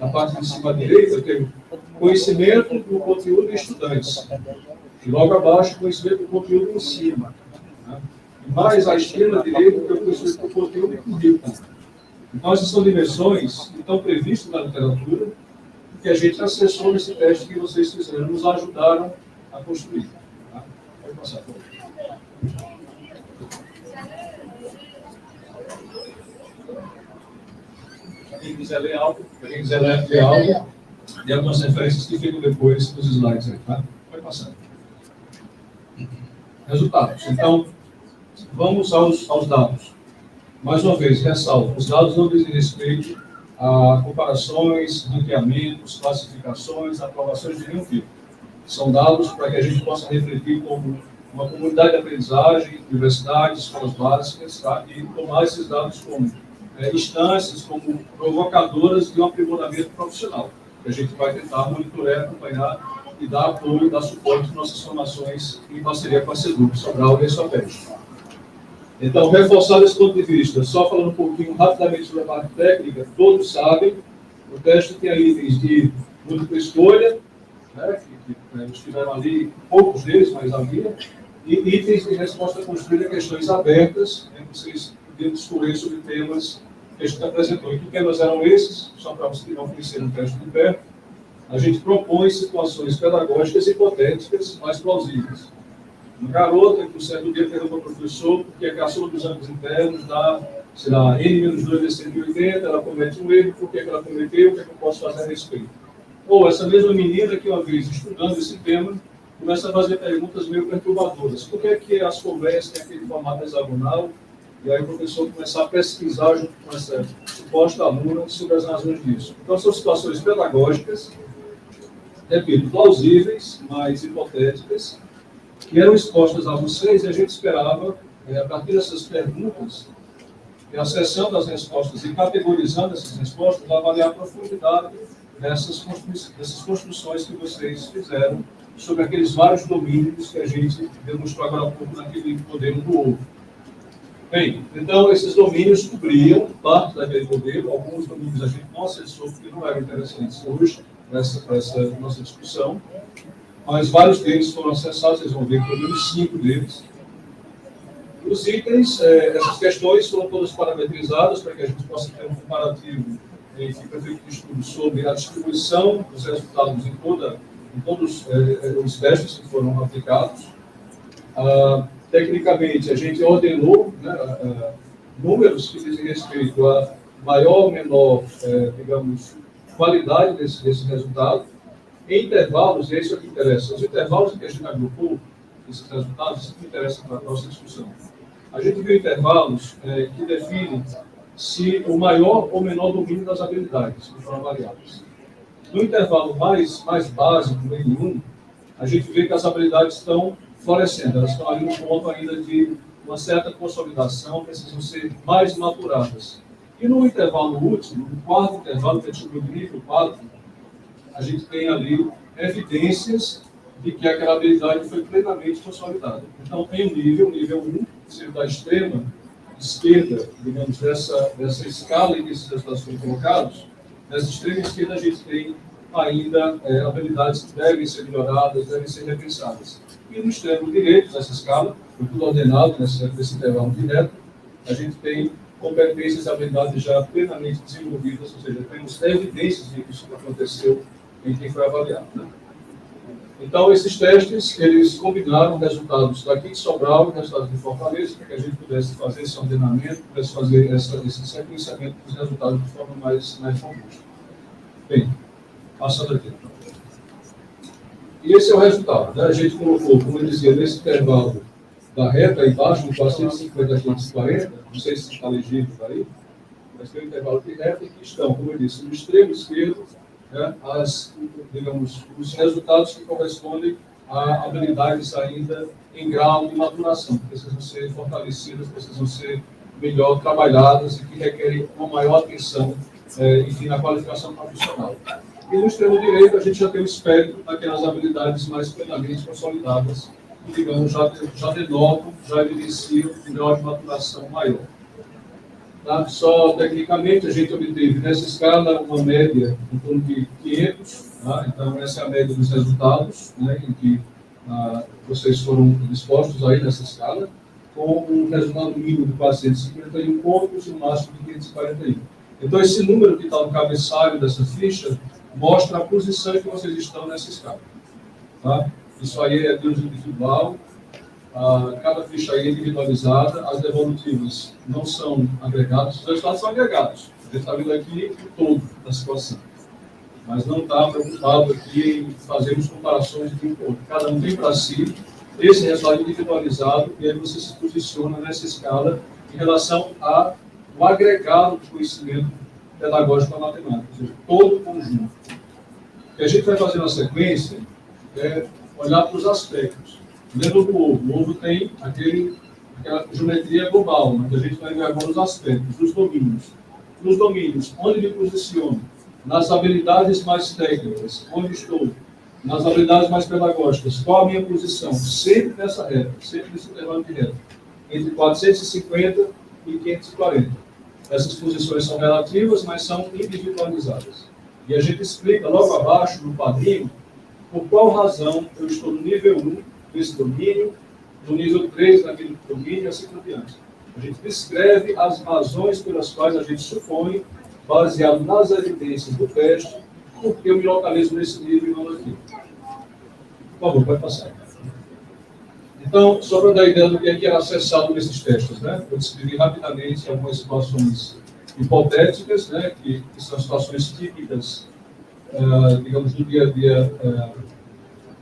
A parte de cima à direita, tem o conhecimento do conteúdo de estudantes. E logo abaixo, o conhecimento do conteúdo em cima. Né? E mais à esquerda, à direita, tem o conhecimento do conteúdo e currículo. Então, essas são dimensões que estão previstas na literatura, que a gente acessou nesse teste que vocês fizeram, nos ajudaram a construir. Tá? Pode passar, por favor. Quem quiser ler algo, e algumas referências que ficam depois nos slides aí, tá? Pode passar. Resultados. Então, vamos aos dados. Mais uma vez, ressalto, os dados não dizem respeito a comparações, ranqueamentos, classificações, aprovações de nenhum tipo. São dados para que a gente possa refletir como uma comunidade de aprendizagem, universidades, escolas básicas, tá? E tomar esses dados como instâncias como provocadoras de um aprimoramento profissional, que a gente vai tentar monitorar, acompanhar e dar apoio, dar suporte às nossas formações em parceria com a SEDUC, Sobral e Sopeste. Então, reforçado esse ponto de vista, só falando um pouquinho rapidamente sobre a parte técnica, todos sabem, o teste tem aí itens de múltipla escolha, né, que estiveram ali, poucos deles, mas havia, e itens de resposta construída, questões abertas, né, que vocês podiam discorrer sobre temas que a gente apresentou. E que temas eram esses? Só para vocês que não conheceram o teste de perto, a gente propõe situações pedagógicas hipotéticas mais plausíveis. Uma garota que um certo dia perguntou para o professor porque a caçula dos ângulos internos dá, sei lá, n-2 vezes 180, ela comete um erro, por que ela cometeu, o que é que eu posso fazer a respeito? Ou essa mesma menina que uma vez estudando esse tema, começa a fazer perguntas meio perturbadoras. Por que é que as conversas têm aquele formato hexagonal? E aí o professor começar a pesquisar junto com essa suposta aluna sobre as razões disso. Então são situações pedagógicas, repito, plausíveis, mas hipotéticas, que eram expostas a vocês e a gente esperava, a partir dessas perguntas, e acessando as respostas e categorizando essas respostas, avaliar a profundidade dessas construções que vocês fizeram sobre aqueles vários domínios que a gente demonstrou agora há pouco naquele modelo do ovo. Bem, então esses domínios cobriam parte daquele modelo, alguns domínios a gente não acessou porque não eram interessantes hoje para essa nossa discussão, mas vários deles foram acessados, vocês vão ver pelo menos 5 deles. Os itens, essas questões foram todas parametrizadas para que a gente possa ter um comparativo entre prefeito de estudo sobre a distribuição dos resultados em todos os testes que foram aplicados. Tecnicamente, a gente ordenou, né, números que dizem respeito a maior ou menor, digamos, qualidade desse resultado, em intervalos, e é isso que interessa. Os intervalos em que a gente agrupou esses resultados, isso que interessa para a nossa discussão. A gente viu intervalos que definem se o maior ou menor domínio das habilidades que foram avaliadas. No intervalo mais básico, N1, a gente vê que as habilidades estão florescendo, elas estão ali no ponto ainda de uma certa consolidação, precisam ser mais maturadas. E no intervalo último, no quarto intervalo, que é tipo de nível 4, a gente tem ali evidências de que aquela habilidade foi plenamente consolidada. Então, tem um nível 1, que seria da extrema esquerda, digamos, dessa escala em que esses resultados foram colocados. Nessa extrema esquerda, a gente tem ainda habilidades que devem ser melhoradas, devem ser repensadas. E no extremo direito dessa escala, foi tudo ordenado nesse intervalo direto, a gente tem competências e habilidades já plenamente desenvolvidas, ou seja, temos evidências de que isso aconteceu em quem foi avaliado. Né? Então, esses testes, eles combinaram resultados daqui de Sobral e resultados de Fortaleza, para que a gente pudesse fazer esse ordenamento, pudesse fazer esse sequenciamento dos resultados de forma mais robusta. Bem, passando aqui. E esse é o resultado. Né? A gente colocou, como eu dizia, nesse intervalo da reta aí embaixo, de 450 a 540, não sei se está legível aí, mas tem um intervalo de reta em que estão, como eu disse, no extremo esquerdo, né, digamos, os resultados que correspondem a habilidades ainda em grau de maturação, que precisam ser fortalecidas, precisam ser melhor trabalhadas e que requerem uma maior atenção, enfim, na qualificação profissional. E no extremo direito, a gente já tem o espectro daquelas habilidades mais plenamente consolidadas, que, digamos, já denotam, já evidenciam um grau de maturação maior. Tá? Só tecnicamente, a gente obteve nessa escala uma média em torno de 500, tá? Então essa é a média dos resultados, né, em que vocês foram dispostos aí nessa escala, com um resultado mínimo de 451 pontos e um máximo de 541. Então esse número que está no cabeçalho dessa ficha mostra a posição em que vocês estão nessa escala. Tá? Isso aí é Deus individual. Cada ficha aí é individualizada, as devolutivas não são agregadas, os resultados são agregados. A gente está vendo aqui o todo da situação. Mas não está preocupado aqui em fazermos comparações de um com o outro. Cada um tem para si esse resultado individualizado e aí você se posiciona nessa escala em relação ao agregado de conhecimento pedagógico da matemática, ou seja, todo o conjunto. O que a gente vai fazer na sequência é olhar para os aspectos. Lembra do ovo? O ovo tem aquela geometria global, mas a gente vai ver agora os aspectos, os domínios. nos domínios onde me posiciono, nas habilidades mais técnicas, onde estou, nas habilidades mais pedagógicas, qual a minha posição? Sempre nessa reta, sempre nesse intervalo de reta, entre 450 e 540. Essas posições são relativas, mas são individualizadas. E a gente explica logo abaixo, no quadrinho, por qual razão eu estou no nível 1 desse domínio, no nível 3 naquele domínio e assim por diante. A gente descreve as razões pelas quais a gente supõe, baseado nas evidências do teste, porque eu me localizo nesse nível e não naquilo. Por favor, pode passar. Então, só para dar ideia do que é acessado nesses testes, né? Eu descrevi rapidamente algumas situações hipotéticas, né? Que são situações típicas, digamos, do dia a dia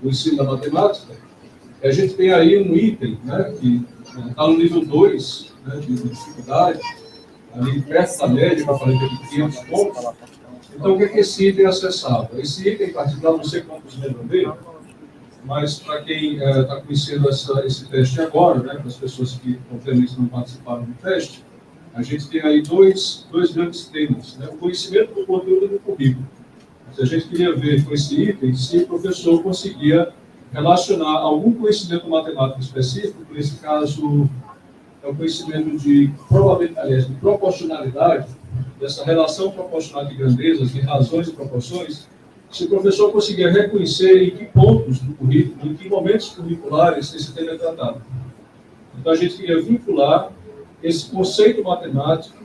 do ensino da matemática. A gente tem aí um item, né? Que está no nível 2, né, de dificuldade, ali perto da média, para falar de 500 pontos. Então, o que é que esse item é acessável? Esse item, em particular, não sei quantos lembram dele, mas para quem está conhecendo esse teste agora, né, para as pessoas que, obviamente, não participaram do teste, a gente tem aí dois grandes temas, né, o conhecimento do conteúdo do currículo. Se a gente queria ver com esse item se o professor conseguia relacionar algum conhecimento matemático específico, nesse caso, é o conhecimento de probabilidade, de proporcionalidade, dessa relação proporcional de grandezas, de razões e proporções, se o professor conseguia reconhecer em que pontos do currículo, em que momentos curriculares esse tema é tratado. Então, a gente queria vincular esse conceito matemático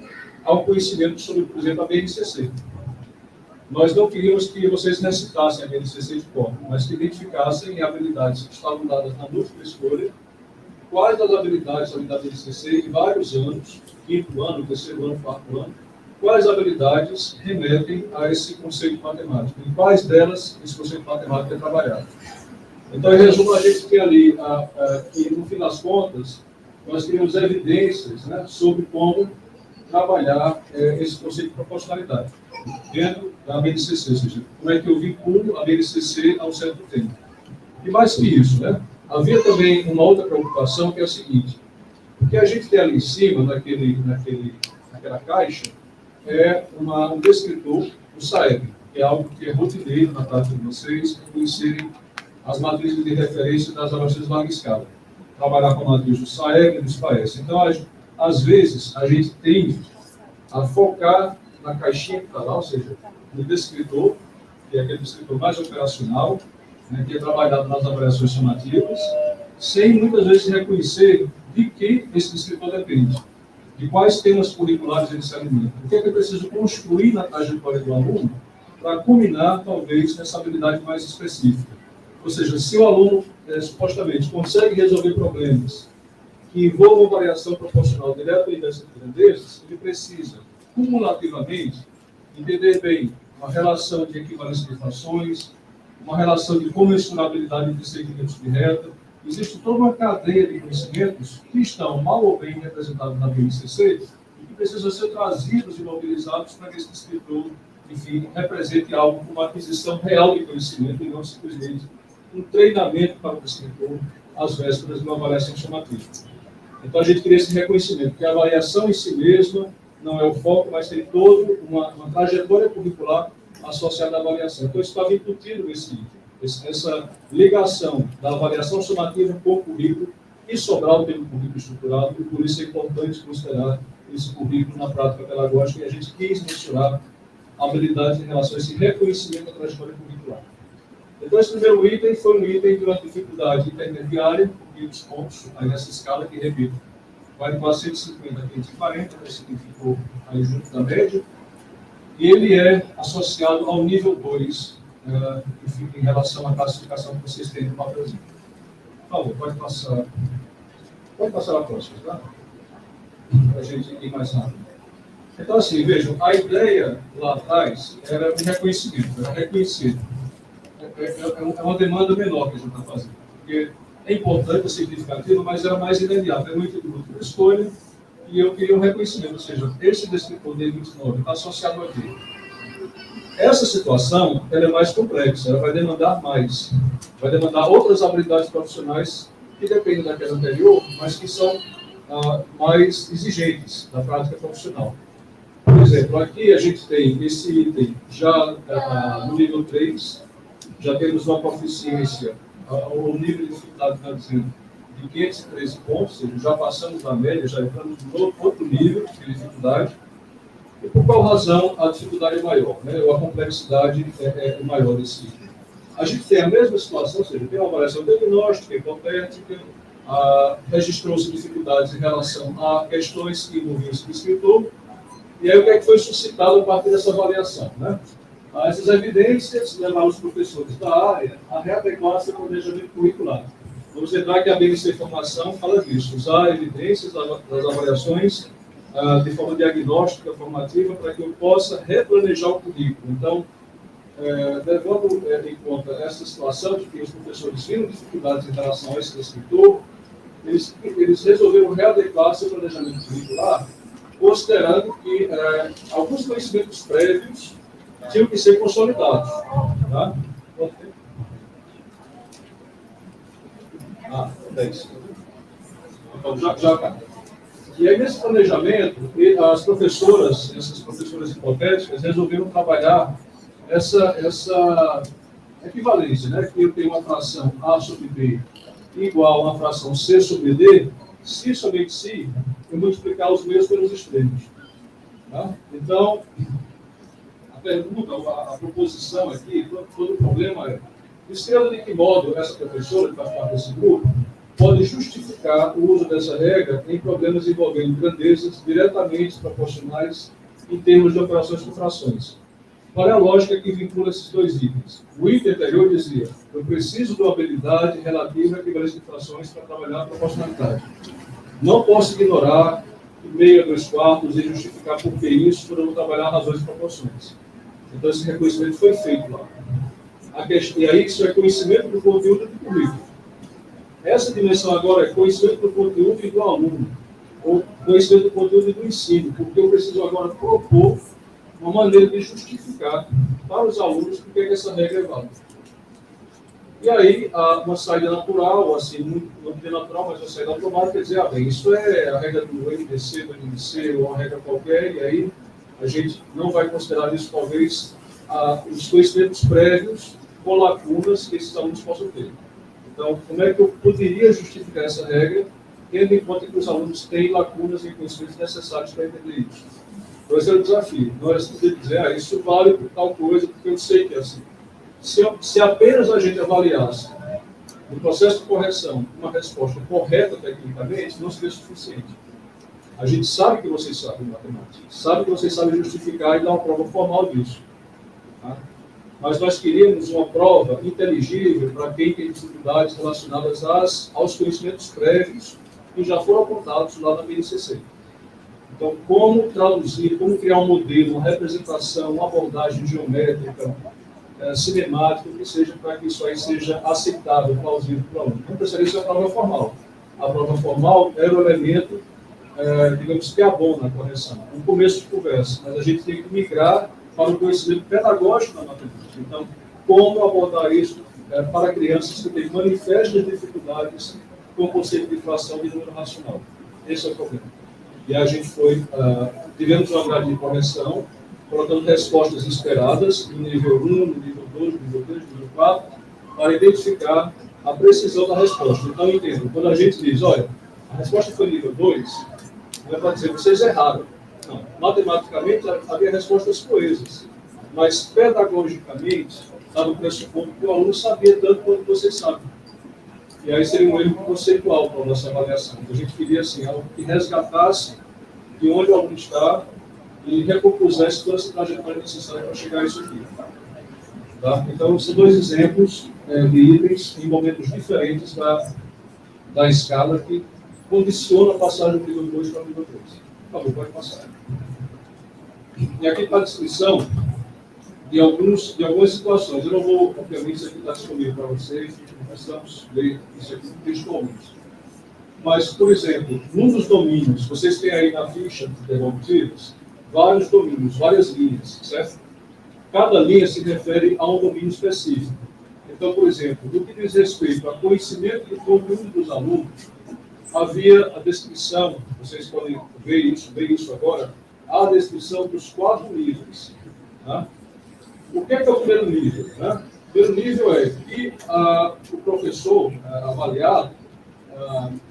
ao conhecimento sobre, por exemplo, a BNCC. Nós não queríamos que vocês recitassem a BNCC de cor, mas que identificassem habilidades que estavam dadas na múltipla escolha, quais das habilidades da BNCC em vários anos, quinto ano, terceiro ano, quarto ano, quais habilidades remetem a esse conceito matemático, em quais delas esse conceito matemático é trabalhado. Então, em resumo, a gente tem ali que, no fim das contas, nós temos evidências, né, sobre como trabalhar esse conceito de proporcionalidade dentro da BNCC, ou seja, como é que eu vinculo a BNCC ao certo tema. E mais que isso, né, havia também uma outra preocupação, que é a seguinte: o que a gente tem ali em cima, naquela caixa, é um descritor, o SAEB, que é algo que é rotineiro na prática de vocês, conhecerem as matrizes de referência das avaliações de larga escala. Trabalhar com a matriz do SAEB e do SPAES. Então, às vezes, a gente tende a focar na caixinha que está lá, ou seja, no descritor, que é aquele descritor mais operacional, né, que é trabalhado nas avaliações sumativas, sem muitas vezes reconhecer de que esse descritor depende, de quais temas curriculares ele se alimenta. O que é que eu preciso construir na trajetória do aluno para culminar, talvez, nessa habilidade mais específica. Ou seja, se o aluno, supostamente, consegue resolver problemas que envolvam variação proporcional direta e dessas grandezas, ele precisa, cumulativamente, entender bem uma relação de equivalência de frações, uma relação de comensurabilidade entre segmentos de reta. Existe toda uma cadeia de conhecimentos que estão mal ou bem representados na BNCC e que precisam ser trazidos e mobilizados para que esse descritor, enfim, represente algo como uma aquisição real de conhecimento e não simplesmente um treinamento para o descritor às vésperas de uma avaliação sumativa. Então, a gente queria esse reconhecimento, que a avaliação em si mesma não é o foco, mas tem toda uma trajetória curricular associada à avaliação. Então, isso estava embutido nesse item. Essa ligação da avaliação sumativa com o currículo e sobrar o termo currículo estruturado, e por isso é importante considerar esse currículo na prática pedagógica, e a gente quis mencionar a habilidade em relação a esse reconhecimento da trajetória curricular. Então, esse primeiro item foi um item de uma dificuldade intermediária, e os pontos aí nessa escala, que, repito, vai de 450 a 540, que significou aí junto da média, e ele é associado ao nível 2, enfim, em relação à classificação que vocês têm no papelzinho. Por favor, pode passar a próxima, tá? Para a gente ir mais rápido. Então, assim, vejam, a ideia lá atrás era um reconhecimento, era reconhecer. É uma demanda menor que a gente está fazendo, porque é importante, é significativo, mas era mais imediato. É muito de múltipla escolha, e eu queria um reconhecimento, ou seja, esse descritor D29 está associado aqui. Essa situação ela é mais complexa, ela vai demandar mais, vai demandar outras habilidades profissionais que dependem daquela anterior, mas que são mais exigentes da prática profissional. Por exemplo, aqui a gente tem esse item já no nível 3, já temos uma proficiência, o nível de dificuldade está dizendo, de 513 pontos, ou seja, já passamos da média, já entramos no outro nível de dificuldade. E por qual razão a dificuldade é maior, né? Ou a complexidade é maior desse item? A gente tem a mesma situação, ou seja, tem uma avaliação diagnóstica, hipotética, registrou-se dificuldades em relação a questões que envolviam esse escritor, e aí o que é que foi suscitado a partir dessa avaliação, né? Essas evidências levaram os professores da área a readequar seu planejamento curricular. Vamos lembrar que a BNC Formação fala disso, usar evidências das avaliações de forma diagnóstica, formativa, para que eu possa replanejar o currículo. Então, levando em conta essa situação de que os professores viram dificuldades em relação a esse escritor, eles resolveram readequar seu planejamento curricular, considerando que alguns conhecimentos prévios tinham que ser consolidados. Tá? É isso. Então, já acaba. E aí, nesse planejamento, as professoras, essas professoras hipotéticas, resolveram trabalhar essa equivalência, né? Que eu tenho uma fração A sobre B igual a uma fração C sobre D, se somente se eu multiplicar os meios pelos extremos. Tá? Então, a pergunta, a proposição aqui, todo o problema é: escreva de que modo essa professora, que faz parte desse grupo, pode justificar o uso dessa regra em problemas envolvendo grandezas diretamente proporcionais em termos de operações com frações. Qual é a lógica que vincula esses dois itens? O item anterior dizia: eu preciso de uma habilidade relativa a equivalência de frações para trabalhar a proporcionalidade. Não posso ignorar meio a 2/4 e justificar por que isso, por eu não trabalhar razões e proporções. Então, esse reconhecimento foi feito lá. E aí, isso é conhecimento do conteúdo do currículo. Essa dimensão agora é conhecimento do conteúdo e do aluno, ou conhecimento do conteúdo e do ensino, porque eu preciso agora propor uma maneira de justificar para os alunos por que essa regra é válida. E aí, uma saída natural, assim, não bem natural, mas uma saída automática, quer dizer, bem, isso é a regra do MDC, do NDC, ou uma regra qualquer, e aí a gente não vai considerar isso, talvez, os conhecimentos prévios com lacunas que esses alunos possam ter. Então, como é que eu poderia justificar essa regra, tendo em conta que os alunos têm lacunas em conhecimentos necessários para entender isso? Então, esse é o desafio. Não é simplesmente dizer, isso vale por tal coisa, porque eu sei que é assim. Se apenas a gente avaliasse no processo de correção uma resposta correta tecnicamente, não seria suficiente. A gente sabe que vocês sabem matemática, sabe que vocês sabem justificar e dar uma prova formal disso. Tá? Mas nós queríamos uma prova inteligível para quem tem dificuldades relacionadas aos conhecimentos prévios que já foram apontados lá na BNCC. Então, como traduzir, como criar um modelo, uma representação, uma abordagem geométrica, cinemática, que seja para que isso aí seja aceitável, plausível para o aluno. Não precisaria ser a prova formal. A prova formal era o elemento, digamos que abona a correção, um começo de conversa, mas a gente tem que migrar para o conhecimento pedagógico da matemática. Então, como abordar isso para crianças que têm manifestas dificuldades com o conceito de fração de número racional? Esse é o problema. E a gente tivemos uma grade de correção, colocando respostas esperadas no nível 1, no nível 2, no nível 3, no nível 4, para identificar a precisão da resposta. Então, entendo, quando a gente diz, olha, a resposta foi nível 2, não é para dizer, vocês erraram. Não, matematicamente havia respostas coesas, mas pedagogicamente estava o pressuposto que o aluno sabia tanto quanto vocês sabem. E aí seria um erro conceitual para a nossa avaliação. A gente queria, assim, algo que resgatasse de onde o aluno está e recompusesse toda essa trajetória necessária para chegar a isso aqui. Tá? Então, são dois exemplos de itens em momentos diferentes da escala que condiciona a passagem do nível 2 para o nível 3. Por favor, pode passar. E aqui está a descrição de algumas situações. Eu não vou, obviamente, isso aqui está disponível para vocês, precisamos ler isso aqui textualmente. Mas, por exemplo, num dos domínios, vocês têm aí na ficha de interrogativos vários domínios, várias linhas, certo? Cada linha se refere a um domínio específico. Então, por exemplo, no que diz respeito a conhecimento do conteúdo dos alunos, havia a descrição, vocês podem ver isso agora, a descrição dos 4 níveis. Tá? O que é o primeiro nível? Né? O primeiro nível é que o professor avaliado,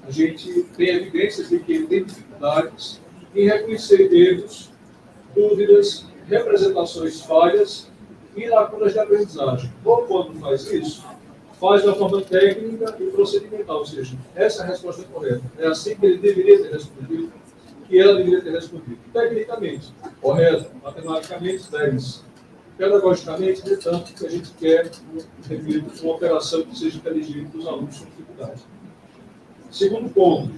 a gente tem evidências de que ele tem dificuldades em reconhecer erros, dúvidas, representações falhas e lacunas de aprendizagem. Ou quando faz isso, faz de uma forma técnica e procedimental, ou seja, essa é a resposta correta. É assim que ele deveria ter respondido, que ela deveria ter respondido. Tecnicamente, correto, matematicamente, 10. Pedagogicamente, de tanto que a gente quer, repito, uma operação que seja inteligível para os alunos com dificuldade. Segundo ponto,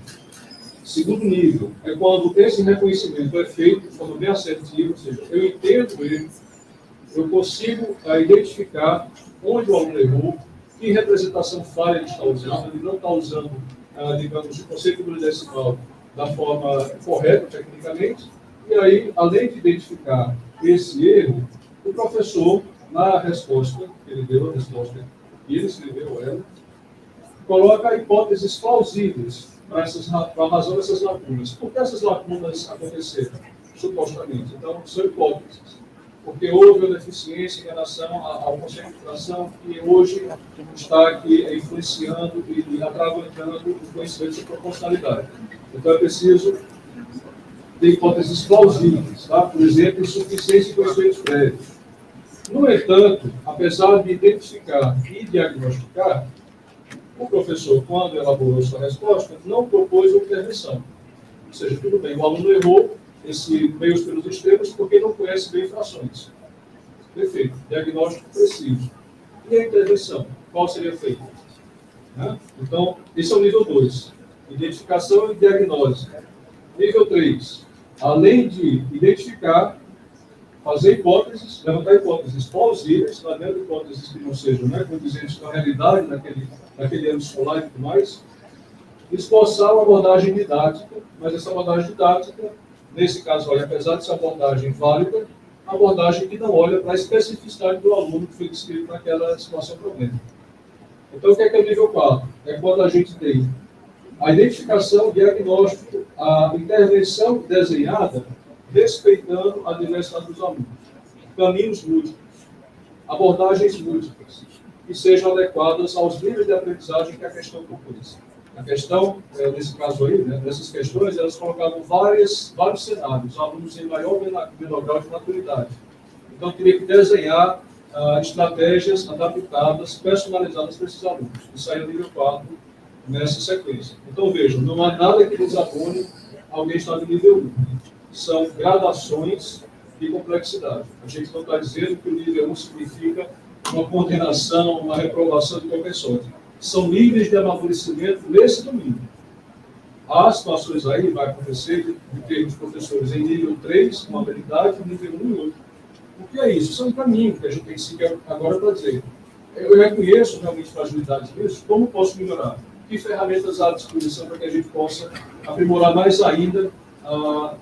segundo nível, é quando esse reconhecimento é feito de forma bem assertiva, ou seja, eu entendo ele, eu consigo identificar onde o aluno errou, que representação falha ele está usando, ele não está usando, digamos, o conceito do decimal da forma correta, tecnicamente, e aí, além de identificar esse erro, o professor, na resposta que ele deu, a resposta que ele escreveu, ela, coloca hipóteses plausíveis para a razão dessas lacunas. Por que essas lacunas aconteceram, supostamente? Então, são hipóteses. Porque houve uma deficiência em relação ao conceito de fração que hoje está aqui influenciando e atravancando o conhecimento de proporcionalidade. Então, é preciso ter hipóteses plausíveis, tá? Por exemplo, insuficiência de conhecimentos prévios. No entanto, apesar de identificar e diagnosticar, o professor, quando elaborou sua resposta, não propôs uma intervenção. Ou seja, tudo bem, o aluno errou esse meios pelos extremos porque não conhece bem frações. Perfeito. Diagnóstico preciso. E a intervenção? Qual seria feita? Então, esse é o nível 2. Identificação e diagnose. Nível 3. Além de identificar, fazer hipóteses, levantar hipóteses plausíveis, trazendo hipóteses que não sejam condizentes com a realidade daquele ano escolar e tudo mais, esboçar uma abordagem didática, mas essa abordagem didática, nesse caso, olha, apesar de ser abordagem válida, a abordagem que não olha para a especificidade do aluno que foi descrito naquela situação problema. Então, o que é o nível 4? É quando a gente tem a identificação, o diagnóstico, a intervenção desenhada, respeitando a diversidade dos alunos. Caminhos múltiplos, abordagens múltiplas, que sejam adequadas aos níveis de aprendizagem que a questão propôs. A questão, nesse caso aí, nessas questões, elas colocavam vários cenários, alunos em maior ou menor grau de maturidade. Então, teria que desenhar estratégias adaptadas, personalizadas para esses alunos. Isso aí é o nível 4, nessa sequência. Então, vejam, não há nada que desabone alguém estar no nível 1. São gradações de complexidade. A gente não está dizendo que o nível 1 significa uma condenação, uma reprovação de qualquer sorte. São níveis de amadurecimento nesse domínio. Há situações aí, vai acontecer, de termos professores em nível 3, com habilidade, nível 1 e 8. O que é isso? Isso é um caminho que a gente tem que seguir agora para dizer. Eu reconheço realmente fragilidades nisso, como posso melhorar? Que ferramentas há à disposição para que a gente possa aprimorar mais ainda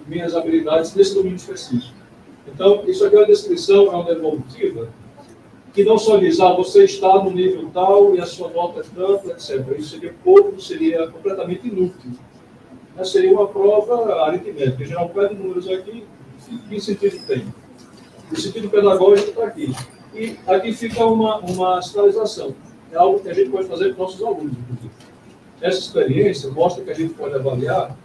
minhas habilidades nesse domínio específico. Então, isso aqui é uma descrição, é uma devolutiva, que não só diz, você está no nível tal e a sua nota é tanto, etc. Isso seria pouco, seria completamente inútil. Mas seria uma prova aritmética. Em geral, pede números aqui, que sentido tem? O sentido pedagógico está aqui. E aqui fica uma sinalização. É algo que a gente pode fazer com nossos alunos, inclusive. Essa experiência mostra que a gente pode avaliar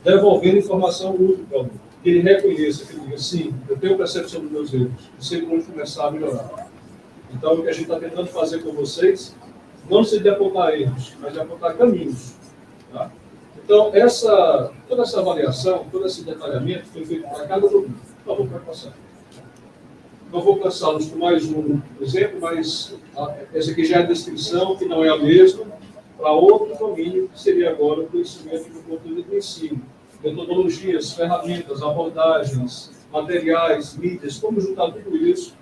devolvendo informação útil para o aluno. Que ele reconheça, que ele diga, sim, eu tenho percepção dos meus erros, e sei como começar a melhorar. Então, o que a gente está tentando fazer com vocês, não se de apontar erros, mas de apontar caminhos. Tá? Então, toda essa avaliação, todo esse detalhamento foi feito para cada domínio. Por favor, para passar. Não vou cansá-los com mais um exemplo, mas essa aqui já é a descrição, que não é a mesma, para outro domínio, que seria agora o conhecimento do conteúdo do ensino. Metodologias, ferramentas, abordagens, materiais, mídias, como juntar tudo isso,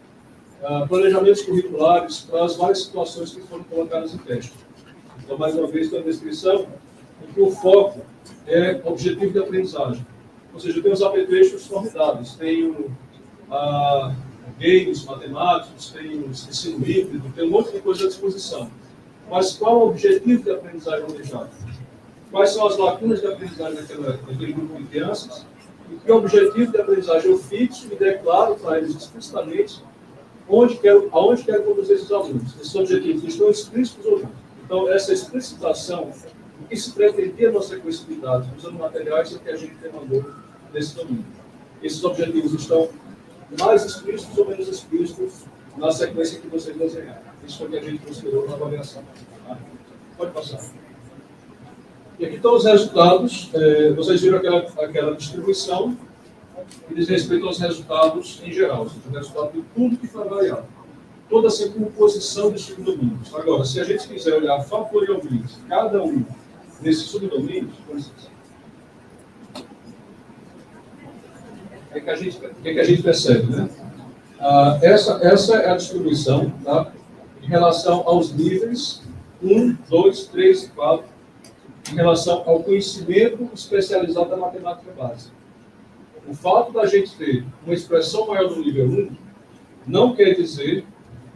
planejamentos curriculares para as várias situações que foram colocadas em teste. Então, mais uma vez, tem a descrição em que o foco é objetivo de aprendizagem. Ou seja, tem os apetrechos formidáveis, tem games matemáticos, tem o ensino híbrido, tem um monte de coisa à disposição. Mas qual é o objetivo de aprendizagem almejado? Quais são as lacunas de aprendizagem daquele grupo de crianças? E que o objetivo de aprendizagem eu fixo e declaro para eles explicitamente aonde quero conduzir esses alunos. Esses objetivos estão explícitos ou não. Então, essa explicitação, o que se pretendia na sequência de dados, usando materiais que a gente demandou nesse domínio. Esses objetivos estão mais explícitos ou menos explícitos na sequência que vocês desenharam. Isso foi o que a gente considerou na avaliação. Tá? Pode passar. E aqui estão os resultados. Vocês viram aquela distribuição que diz respeito aos resultados em geral, ou seja, o resultado de tudo que foi avaliado. Toda essa composição de subdomínios. Agora, se a gente quiser olhar fatorialmente cada um desses subdomínios, o que a gente percebe, né? Essa é a distribuição, tá? Em relação aos níveis 1, 2, 3 e 4, em relação ao conhecimento especializado da matemática básica. O fato da gente ter uma expressão maior no nível 1 não quer dizer,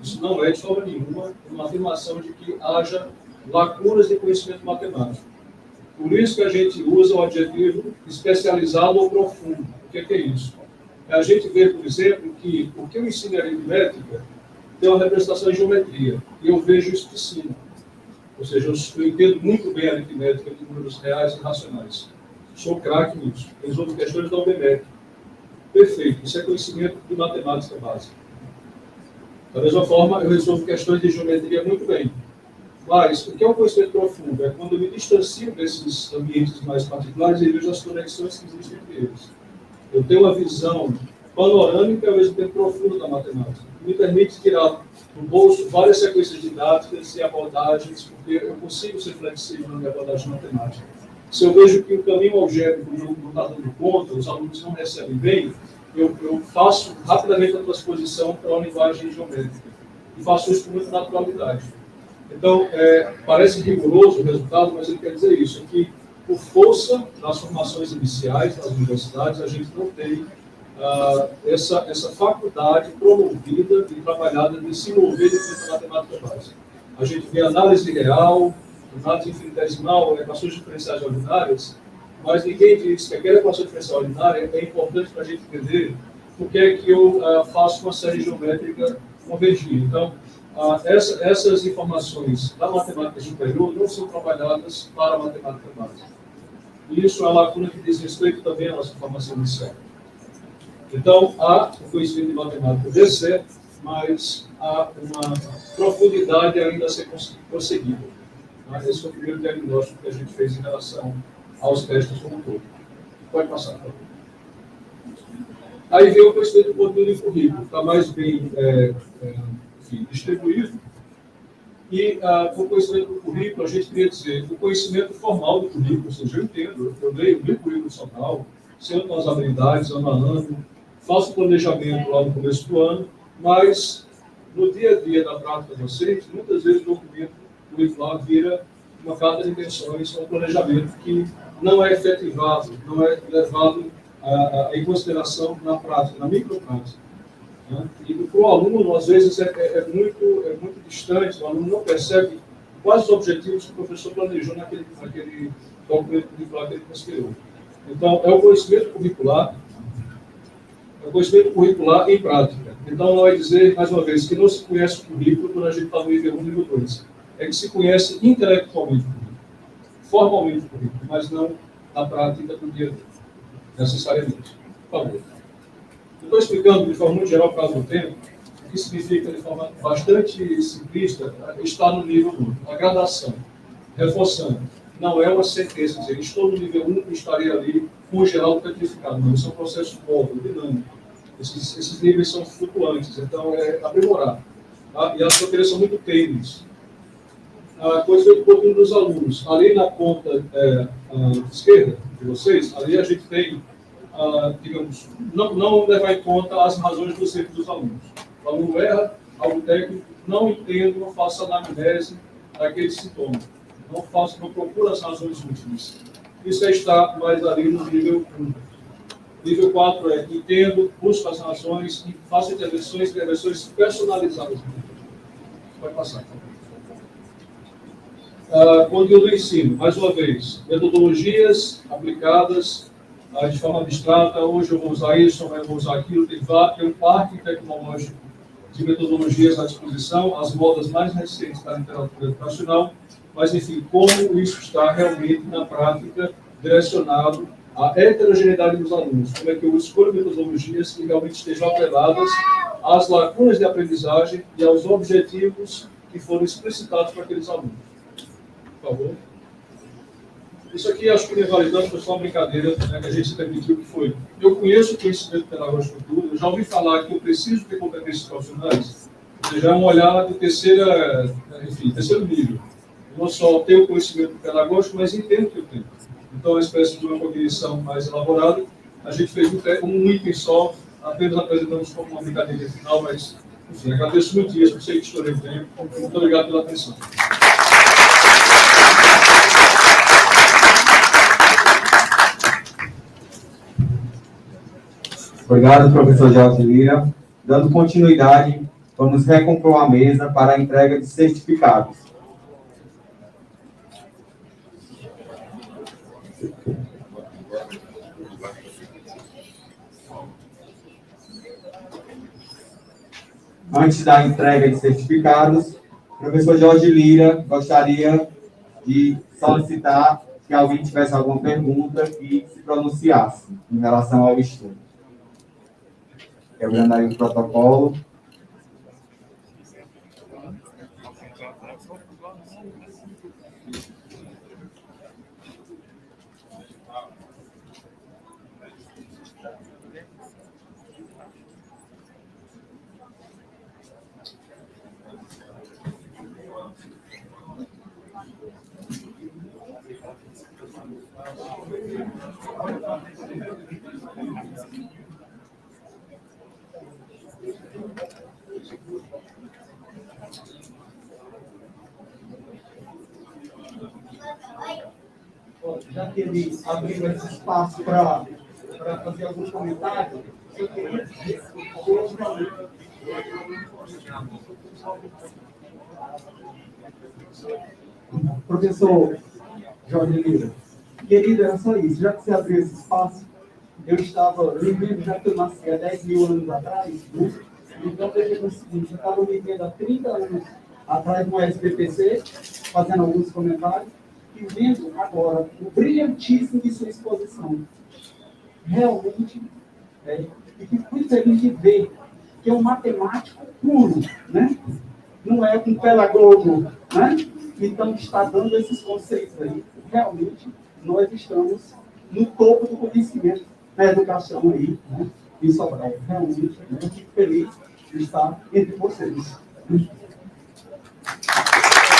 isso não é de forma nenhuma, uma afirmação de que haja lacunas de conhecimento matemático. Por isso que a gente usa o adjetivo especializado ou profundo. O que é isso? A gente vê, por exemplo, que o que eu ensino em aritmética tem uma representação em geometria, e eu vejo isso de cima. Ou seja, eu entendo muito bem a aritmética de números reais e racionais. Sou craque nisso. Resolvo questões da UBMEC. Perfeito. Isso é conhecimento de matemática básica. Da mesma forma, eu resolvo questões de geometria muito bem. Mas o que é um conhecimento profundo? É quando eu me distancio desses ambientes mais particulares e vejo as conexões que existem entre eles. Eu tenho uma visão panorâmica e ao mesmo tempo profunda da matemática. Me permite tirar do bolso várias sequências didáticas e abordagens, porque eu consigo ser flexível na minha abordagem matemática. Se eu vejo que o caminho algébrico não está dando conta, os alunos não recebem bem, eu faço rapidamente a transposição para a linguagem geométrica. E faço isso com muita naturalidade. Então, parece rigoroso o resultado, mas ele quer dizer isso, que por força das formações iniciais das universidades, a gente não tem essa faculdade promovida e trabalhada de se envolver dentro da matemática básica. A gente vê análise real, análise infinitesimal, equações diferenciais ordinárias, mas ninguém diz que aquela equação diferencial ordinária é importante para a gente entender porque é que eu faço uma série geométrica convergir. Então, essas informações da matemática superior não são trabalhadas para a matemática básica. E isso é uma lacuna que diz respeito também à nossa formação inicial. Então, há o conhecimento de matemática de certo, mas há uma profundidade ainda a ser prosseguida. Esse foi o primeiro diagnóstico que a gente fez em relação aos testes como um todo. Pode passar. Aí vem o conhecimento do conteúdo de currículo, está mais bem distribuído. E com o conhecimento do currículo, a gente queria dizer o conhecimento formal do currículo, ou seja, eu entendo, eu leio o meu currículo nacional, sei as habilidades, ano a ano, faço planejamento lá no começo do ano, mas no dia a dia da prática docente, muitas vezes o documento curricular vira uma carta de intenções, um planejamento que não é efetivado, não é levado em consideração na prática, na microprática. Né? E para o aluno, às vezes, é muito distante, o aluno não percebe quais os objetivos que o professor planejou naquele documento curricular que ele considerou. Então, é o conhecimento curricular em prática. Então, não é dizer, mais uma vez, que não se conhece o currículo quando a gente está no nível 1 e nível 2. É que se conhece intelectualmente o currículo, formalmente o currículo, mas não na prática do dia a dia, necessariamente. Por favor. Estou explicando de forma muito geral, por causa do tempo, o que significa, de forma bastante simplista, estar no nível 1. A gradação, reforçando, não é uma sentença, dizer, estou no nível 1 e estarei ali com o geral petrificado. Não, isso é um processo móvel, dinâmico. Esses níveis são flutuantes, então é aprimorar. Tá? E as fronteiras são muito tênues. A coisa foi um pouquinho dos alunos. Ali na ponta esquerda de vocês, ali a gente tem, digamos, não levar em conta as razões dos erros dos alunos. O aluno erra, algo técnico, não entendo, não faço anamnese daquele sintoma. Não procuro as razões úteis. Isso é estar mais ali no nível 1. Nível 4 é entendo, busco as razões e faço intervenções personalizadas. Vai passar. Conteúdo do ensino, mais uma vez, metodologias aplicadas de forma abstrata, hoje eu vou usar isso, amanhã eu vou usar aquilo, tem um parque tecnológico de metodologias à disposição, as modas mais recentes da literatura educacional, mas, enfim, como isso está realmente na prática direcionado à heterogeneidade dos alunos, como é que eu escolho metodologias que realmente estejam atreladas às lacunas de aprendizagem e aos objetivos que foram explicitados para aqueles alunos. Por favor. Isso aqui acho que não é validando, foi só uma brincadeira, né, que a gente permitiu que foi. Eu conheço o conhecimento pedagógico tudo, eu já ouvi falar que eu preciso ter competências profissionais, já é um olhar de terceiro nível. Eu não só tenho conhecimento pedagógico, mas entendo o que eu tenho. Então, a espécie de uma cognição mais elaborada, a gente fez um item só, apenas apresentamos como uma brincadeira final, mas, enfim, agradeço muito isso, não sei que estourei o tempo. Muito obrigado pela atenção. Obrigado, professor Jorge Lira. Dando continuidade, vamos recompor a mesa para a entrega de certificados. Antes da entrega de certificados, o professor Jorge Lira gostaria de solicitar que alguém tivesse alguma pergunta e se pronunciasse em relação ao estudo. Quebrando aí o protocolo. Já que ele abriu esse espaço para fazer alguns comentários, eu queria dizer professor Jorge Lira, querido, era só isso. Já que você abriu esse espaço, eu estava lembrando, já que eu nasci há 10 mil anos atrás, né? Então, veja o seguinte, eu estava vivendo há 30 anos atrás no SBPC, fazendo alguns comentários, e vendo agora o brilhantíssimo de sua exposição. Realmente, e fico muito feliz de ver que é um matemático puro, né? Não é um pedagogo, né? Então, está dando esses conceitos aí. Realmente, nós estamos no topo do conhecimento na educação aí, né? Em Sobral. Realmente, eu fico feliz de estar entre vocês.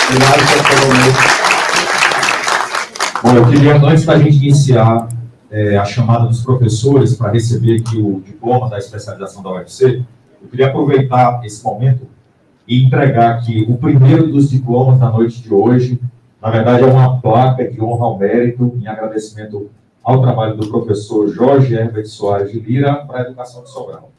Obrigado, professor. Bom, eu queria, antes da gente iniciar a chamada dos professores para receber aqui o diploma da especialização da UFC, eu queria aproveitar esse momento e entregar aqui o primeiro dos diplomas da noite de hoje. Na verdade, é uma placa de honra ao mérito, em agradecimento ao trabalho do professor Jorge Herbert Soares de Lira para a educação de Sobral.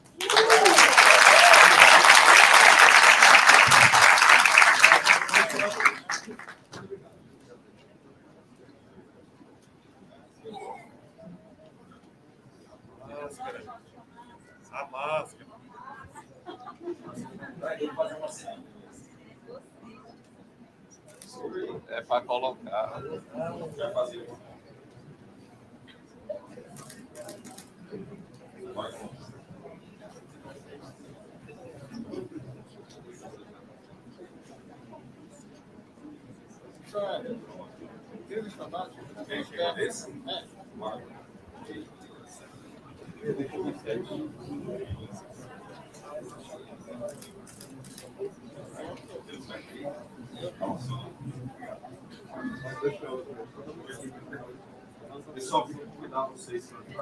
A máscara. É para colocar.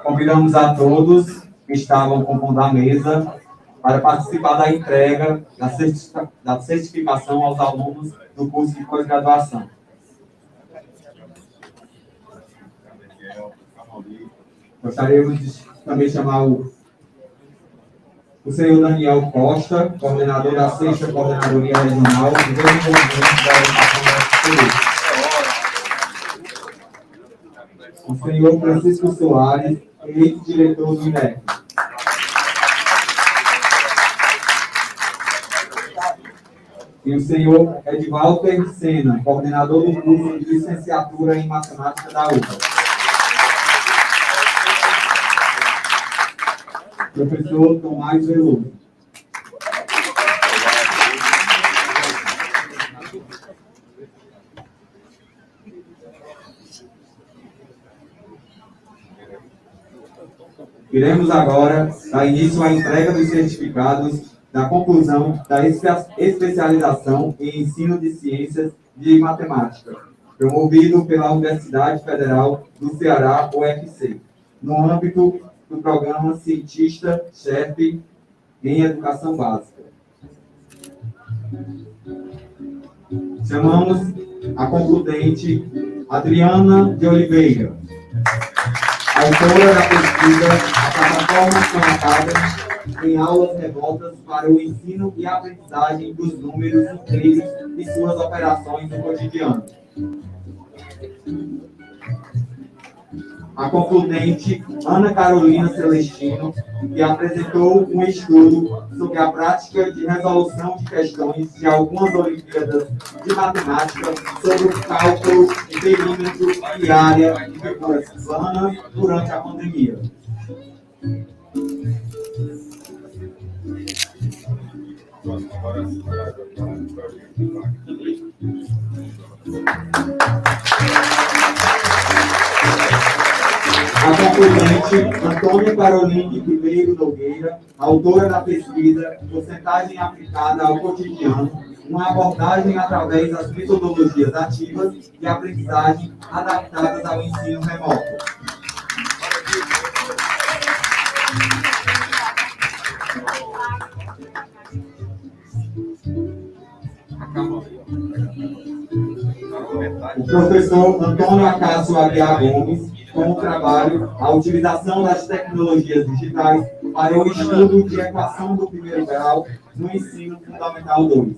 Convidamos a todos que estavam compondo a mesa para participar da entrega da certificação aos alunos do curso de pós-graduação. Gostaríamos de também chamar o senhor Daniel Costa, coordenador da 6ª Coordenadoria Regional de Desenvolvimento da Educação da UFC. O senhor Francisco Soares, ex-diretor do INEP. E o senhor Edvalter Sena, coordenador do curso de licenciatura em matemática da UFA. Professor Tomás Veloso. Iremos agora dar início à entrega dos certificados da conclusão da especialização em ensino de ciências de matemática, promovido pela Universidade Federal do Ceará, UFC, no âmbito do programa Cientista-Chefe em Educação Básica. Chamamos a concludente Adriana de Oliveira, autora da pesquisa A Plataforma Khan Academy em aulas remotas para o ensino e aprendizagem dos números inteiros e suas operações no cotidiano. A concludente Ana Carolina Celestino, que apresentou um estudo sobre a prática de resolução de questões de algumas Olimpíadas de Matemática sobre o cálculo de perímetro e área de figuras planas durante a pandemia. A concludente Antônia Caroline Ribeiro Nogueira, autora da pesquisa Porcentagem Aplicada ao Cotidiano, uma abordagem através das metodologias ativas e aprendizagem adaptadas ao ensino remoto. O professor Antônio Acácio Aguiar Gomes, com o trabalho A Utilização das Tecnologias Digitais para o Estudo de Equação do Primeiro Grau no Ensino Fundamental 2.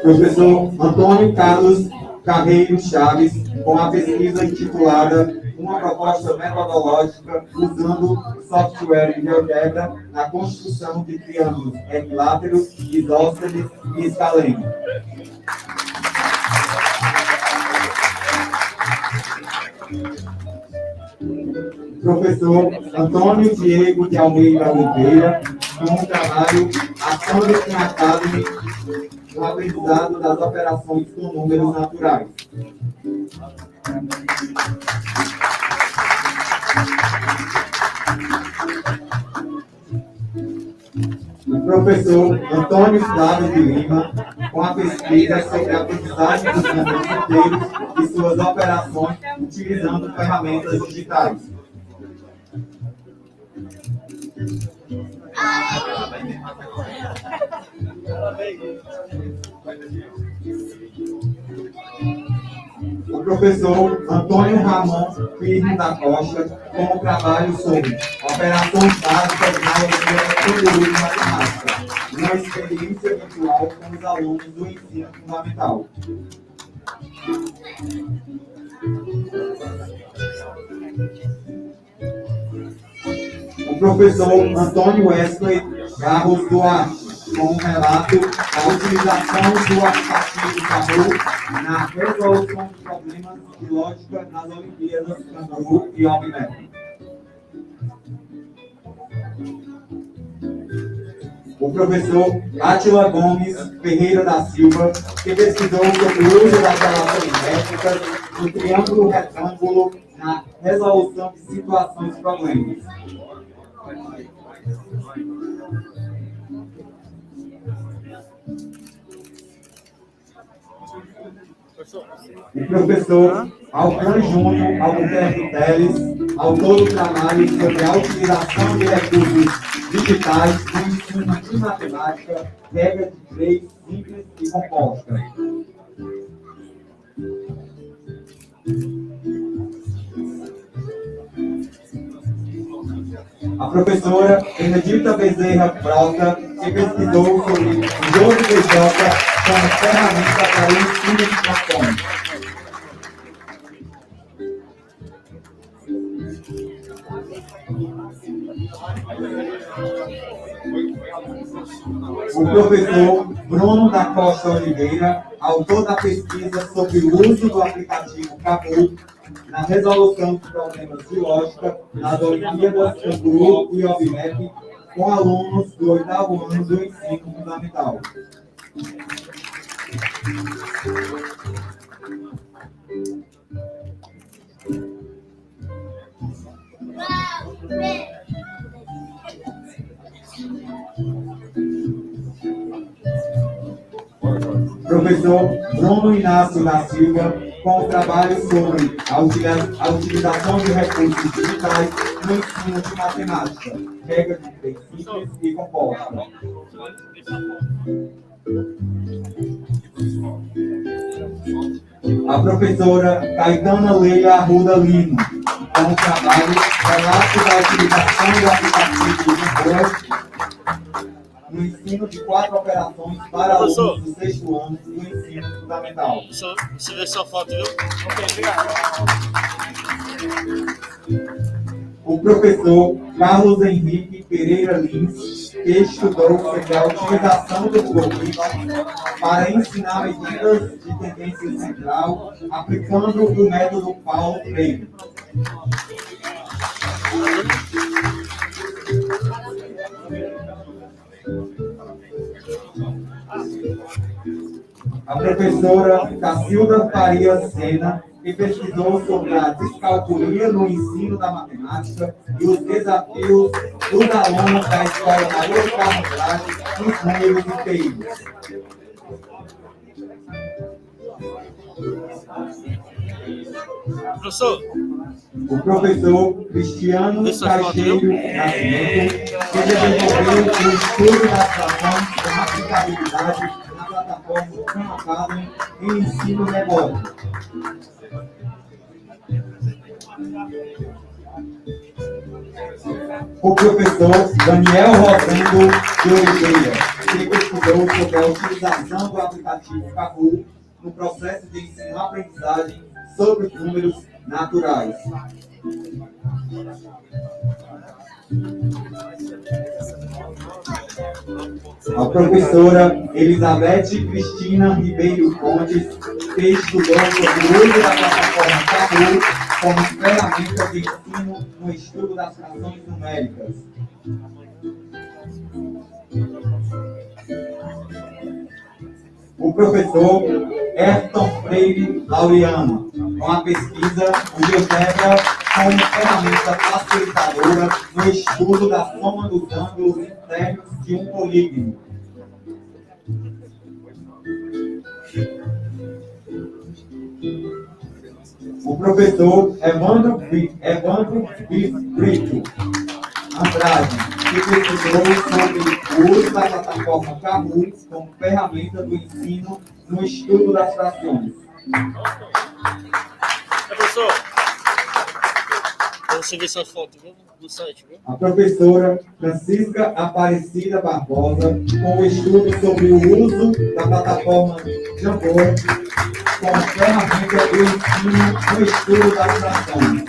Professor Antônio Carlos Carreiro Chaves, com a pesquisa intitulada Uma proposta metodológica usando software de GeoGebra na construção de triângulos equiláteros, isósceles e escaleno. Professor Antônio Diego de Almeida Oliveira, com o trabalho Ação do Khan Academy no aprendizado das operações com números naturais. O professor Antônio Flávio de Lima, com a pesquisa sobre a aprendizagem dos números inteiros e suas operações utilizando ferramentas digitais. O professor Antônio Ramon Firmo da Costa, com o trabalho sobre operações básicas na Olimpíada de Matemática, uma experiência virtual com os alunos do ensino fundamental. O professor Antônio Wesley Carlos Duarte, com um relato da utilização do aplicativo Canguru na resolução de problemas de lógica nas Olimpíadas Canguru e OBMEP. O professor Átila Gomes Ferreira da Silva, que pesquisou sobre o uso das relações métricas no triângulo retângulo na resolução de situações problemas. O professor Alcan Júnior Albuquerque Teles, autor do trabalho sobre a utilização de recursos digitais no ensino de matemática, regra de 3, simples e composta. A professora Benedita Bezerra Frota, que pesquisou sobre o jogo de Jota como ferramenta para o ensino de smartphones. O professor Bruno da Costa Oliveira, autor da pesquisa sobre o uso do aplicativo Kahoot na resolução de problemas de lógica nas Olimpíadas Canguru e OBMEP com alunos do 8º ano do ensino fundamental. Professor Bruno Inácio da Silva, com o trabalho sobre a utilização de recursos digitais no ensino de matemática, regras de princípios e composta. A professora Caetana Leila Arruda Lima, com o trabalho relato da utilização do aplicativo de Word no ensino de 4 operações para alunos do 6º ano do ensino fundamental. Você vê sua foto, viu? Ok, obrigado. O professor Carlos Henrique Pereira Lins, que estudou sobre a utilização do Google para ensinar medidas de tendência central, aplicando o método Paulo Freire. A professora Cacilda Faria Sena, que pesquisou sobre a descalculia no ensino da matemática e os desafios dos alunos da Escola Maria de Carlos Braz nos números inteiros. Professor, O professor Cristiano Caixeiro Nascimento, que desenvolveu o estudo das ações com aplicabilidade na plataforma Khan Academy em ensino remoto. O professor Daniel Rosendo de Oliveira, que pesquisou sobre a utilização do aplicativo Kahoot no processo de ensino-aprendizagem sobre os números naturais. A professora Elizabeth Cristina Ribeiro Pontes, que estudou sobre o uso da plataforma Kahoot como ferramenta de ensino no estudo das frações numéricas. O professor Ayrton Freire Laureano, com a pesquisa O GeoGebra como ferramenta facilitadora no estudo da soma dos ângulos internos de um polígono. O professor Evandro Brito Andrade, que pesquisou sobre o uso da plataforma Kahoot como ferramenta do ensino no estudo das frações. professor, você vê sua foto, viu? Do site, viu? A professora Francisca Aparecida Barbosa, com o estudo sobre o uso da plataforma Jamboard como ferramenta do ensino no estudo das frações.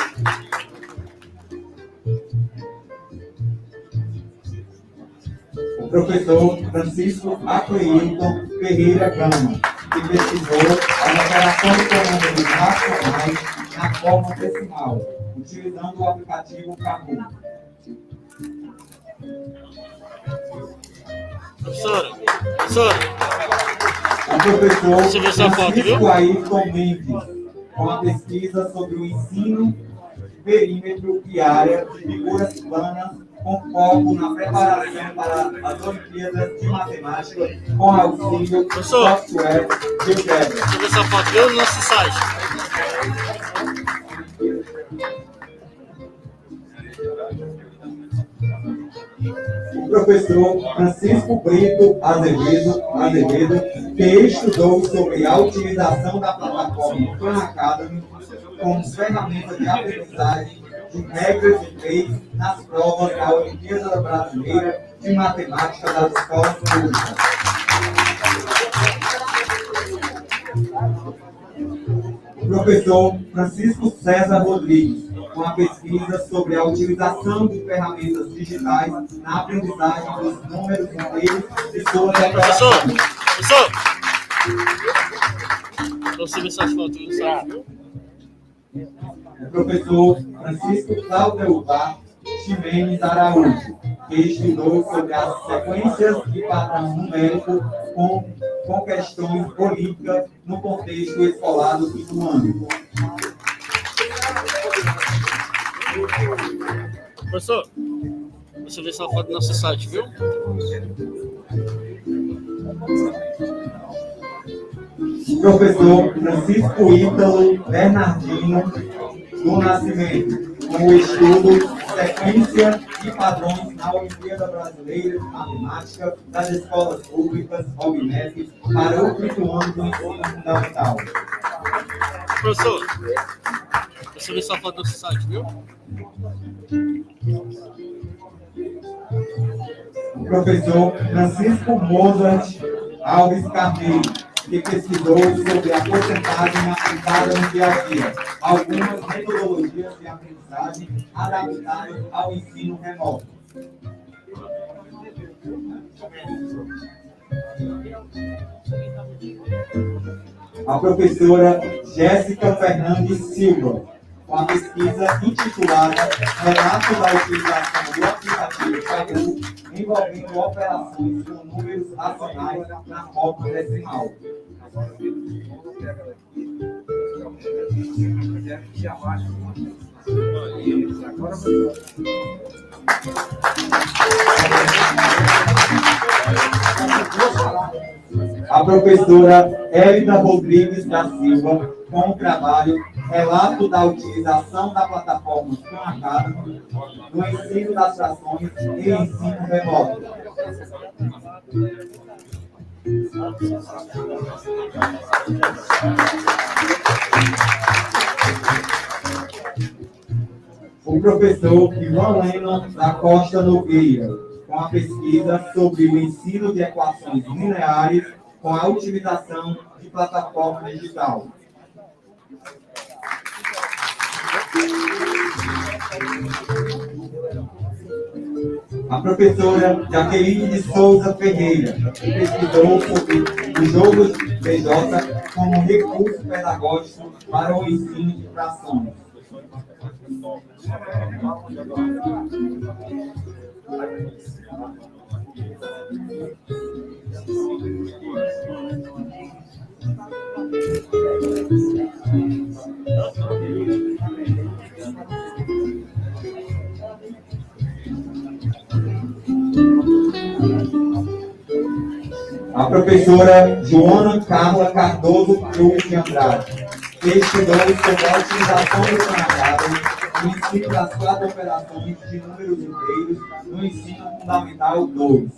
O professor Francisco Acleilton Ferreira Gama, que pesquisou a operação de comandos racionais na forma decimal, utilizando o aplicativo Kahoot. Professora, O professor Você vê essa foto, viu? Francisco Ayrton Mendes, com a pesquisa sobre o ensino de perímetro e área de figuras planas, com foco na preparação para as Olimpíadas de Matemática, com auxílio do Professor. software GeoGebra. você vê sua foto, viu? No nosso site. O professor Francisco Brito Azevedo, que estudou sobre a utilização da plataforma Khan Academy como ferramenta de aprendizagem de regras e leis nas provas da Olimpíada Brasileira de Matemática das Escolas Públicas. O professor Francisco César Rodrigues, com a pesquisa sobre a utilização de ferramentas digitais na aprendizagem dos números inteiros e suas Professor, operações. professor. Você vê essas fotos no site, viu? O professor Francisco Cláudio Ximenes Araújo, que estudou sobre as sequências de padrão numérico com questões políticas no contexto escolar do quinto ano. Professor, você vê essa foto no nosso site, viu? O professor Francisco Ítalo Bernardino do Nascimento, com o estudo Sequência e Padrões na Olimpíada Brasileira de Matemática das Escolas Públicas, OBNEP, para o quinto ano do ensino fundamental. Professor, você vê essa foto no nosso site, viu? O professor Francisco Mozart Alves Carneiro, que pesquisou sobre a porcentagem aplicada no dia a dia, algumas metodologias de aprendizagem adaptadas ao ensino remoto. A professora Jéssica Fernandes Silva, com a pesquisa intitulada Relato da utilização do aplicativo Cadu envolvendo operações com números racionais na forma decimal. A professora Hélida Rodrigues da Silva, com o trabalho Relato da utilização da plataforma Khan Academy no ensino das frações e ensino remoto. O professor Ivan Leno da Costa Nogueira, com a pesquisa sobre o ensino de equações lineares com a utilização de plataforma digital. A professora Jaqueline de Souza Ferreira, que pesquisou sobre os jogos PJ como recurso pedagógico para o ensino de frações. A professora Joana Carla Cardoso Cruz de Andrade, que estudou sobre a utilização do Khan no ensino das 4 operações de números inteiros no ensino fundamental 2.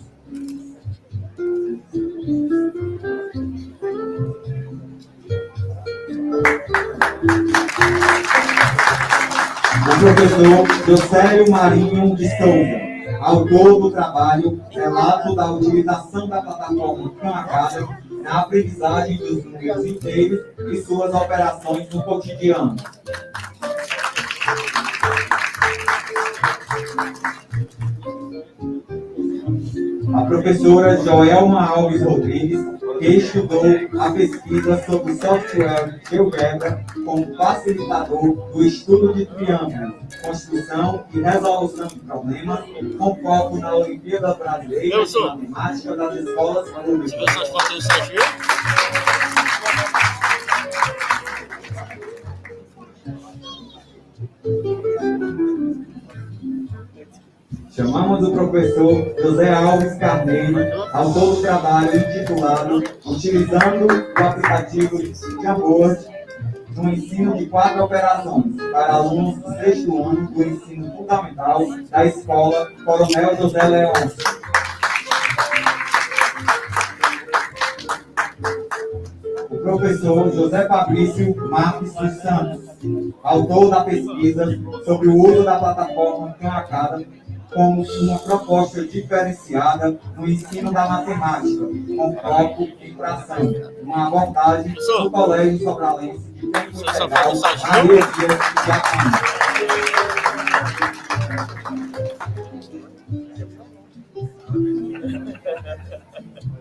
O professor Josélio Marinho de Souza, autor do trabalho Relato da utilização da plataforma Khan Academy na aprendizagem dos números inteiros e suas operações no cotidiano. A professora Joelma Alves Rodrigues, que estudou a pesquisa sobre software GeoGebra como facilitador do estudo de triângulos, construção e resolução de problemas, com foco na Olimpíada Brasileira de Matemática das Escolas Públicas. Você vê essas fotos no site, viu? Chamamos o professor José Alves Carneiro, autor do trabalho intitulado Utilizando o aplicativo Jamboard no ensino de 4 operações para alunos do 6º ano do ensino fundamental da Escola Coronel José Leôncio. O professor José Fabrício Marques dos Santos, autor da pesquisa sobre o uso da plataforma Khan Academy como uma proposta diferenciada no ensino da matemática, com foco em fração, uma abordagem do Colégio Sobralense de Tempo Integral, Maria Dias de Aquino.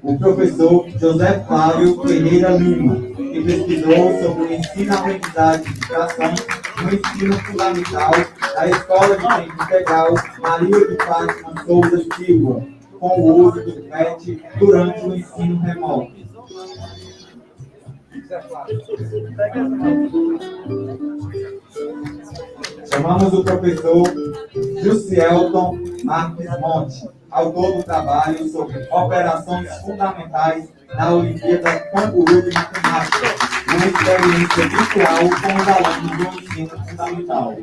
O professor José Flávio Ferreira Lima, que pesquisou sobre o ensino e aprendizagem de fração no ensino fundamental da Escola de Tempo Integral Maria de Fátima Souza Silva, com o uso do PET durante o ensino remoto. Chamamos o professor Jussielton Marques Monte, autor do trabalho sobre operações fundamentais na Olimpíada Canguru de Matemática, uma experiência virtual com os alunos do ensino fundamental.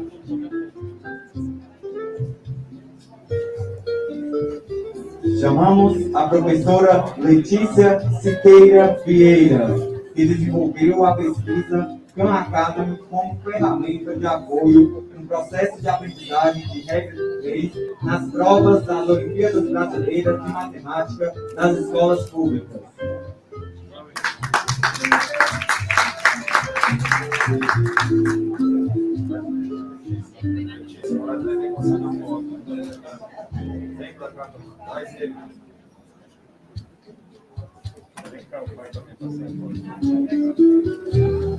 Chamamos a professora Letícia Siqueira Vieira, que desenvolveu a pesquisa Khan Academy como ferramenta de apoio no processo de aprendizagem de regra de 3 nas provas das Olimpíadas Brasileiras de Matemática das escolas públicas.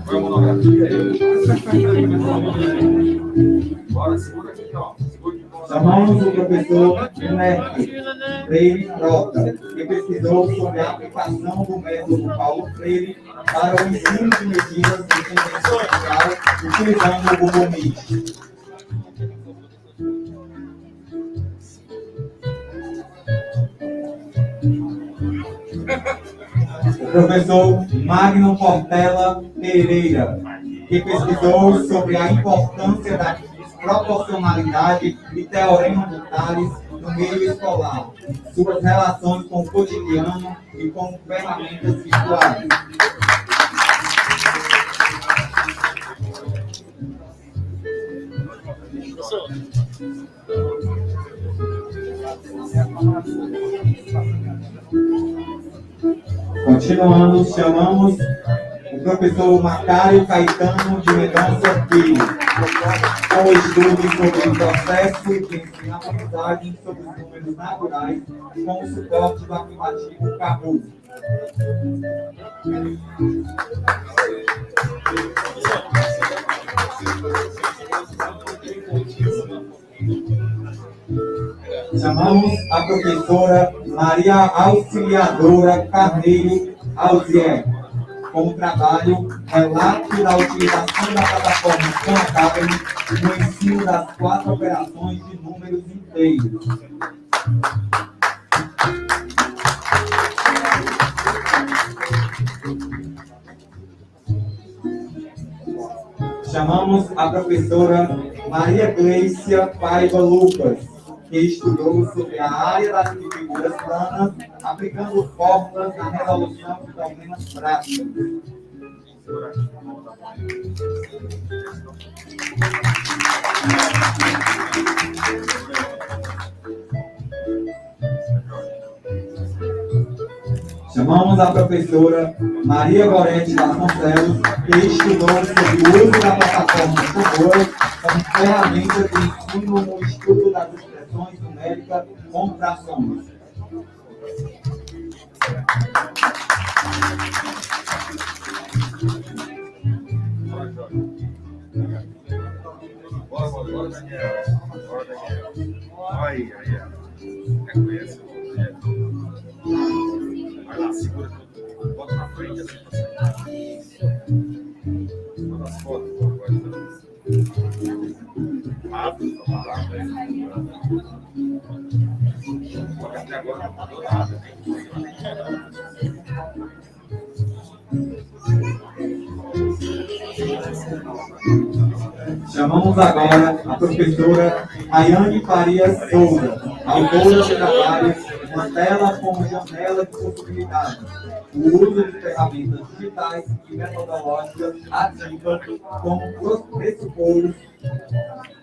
Foi a monografia aí. Bora, segura aqui, ó. Chamamos o professor Neto Freire Frota, que pesquisou sobre a aplicação do método Paulo Freire para o ensino de medidas de tendência social utilizando o Google Meet. O professor Magno Portela Pereira, que pesquisou sobre a importância da proporcionalidade e teorema do Tales no meio escolar, suas relações com o cotidiano e com ferramentas virtuais. Continuando, chamamos o professor Macário Caetano de Mendonça Filho, com estudos sobre o processo de ensino-aprendizagem sobre os números naturais, com o suporte do aplicativo Kahoot. Chamamos a professora Maria Auxiliadora Carneiro Alzier, com o trabalho Relato da utilização da plataforma Khan Academy no ensino das 4 operações de números inteiros. Chamamos a professora Maria Gleicia Paiva Lucas, que estudou sobre a área das figuras planas, aplicando fórmulas na resolução de problemas práticos. Chamamos a professora Maria Gorete Vasconcelos, que estudou sobre o uso da plataforma Google como ferramenta de ensino no estudo das expressões numéricas com frações. Bora, Daniel. Ai. Reconhece o projeto. Vai lá, segura tudo. Bota na frente assim pra sair. Bota as fotos, rápido, porque até agora não mudou nada. Chamamos agora a professora Ayane Farias Souza, autora do trabalho uma tela como janela de possibilidades, o uso de ferramentas digitais e metodológicas ativas como pressuposto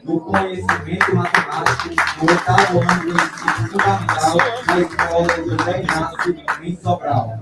do conhecimento matemático no oitavo ano do ensino fundamental na escola José Inácio, em Sobral.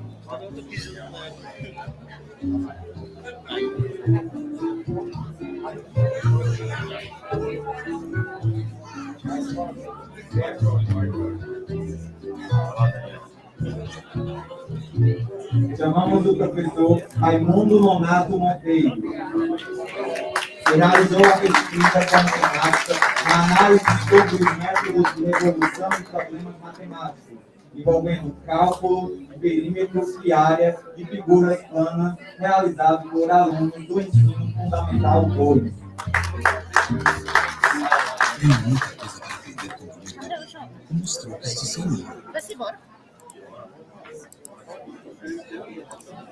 Chamamos o professor Raimundo Nonato Monteiro, que realizou a pesquisa com matemática na análise sobre os métodos de resolução de problemas matemáticos, envolvendo cálculo, perímetros e área de figuras planas, realizado por alunos do ensino fundamental 2. Vai-se embora.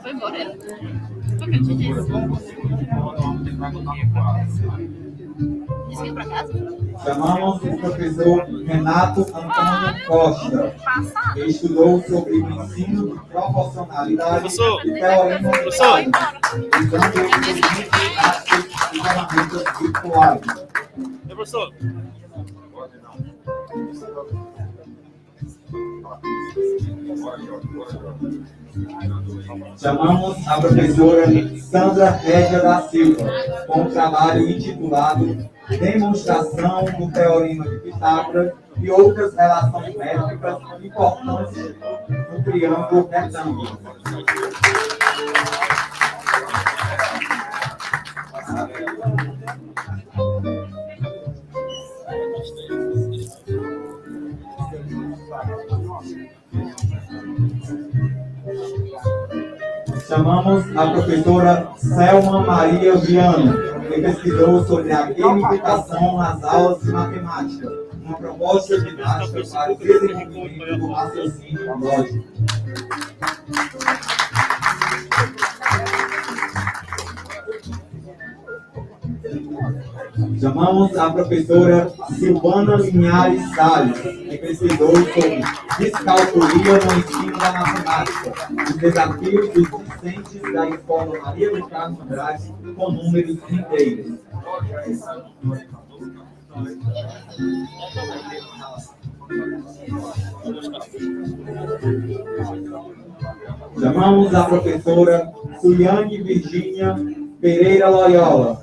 Foi embora ele? Foi o que eu te disse? Disse que ia pra casa? Chamamos o professor Renato Antônio Costa, que estudou sobre o ensino de proporcionalidade e teorema usando instrumentos didáticos e ferramentas virtuais. Professor. Chamamos a professora Sandra Régia da Silva, com um trabalho intitulado Demonstração do Teorema de Pitágoras e outras relações métricas importantes no triângulo retângulo. Chamamos a professora Selma Maria Viana, que pesquisou sobre a gamificação nas aulas de matemática, uma proposta didática para o desenvolvimento do raciocínio lógico. Chamamos a professora Silvana Linhares Salles, que pesquisou sobre descalculia no ensino da matemática, os desafios dos discentes da Escola Maria do Carmo Andrade com números inteiros. Chamamos a professora Suliane Virgínia Pereira Loyola,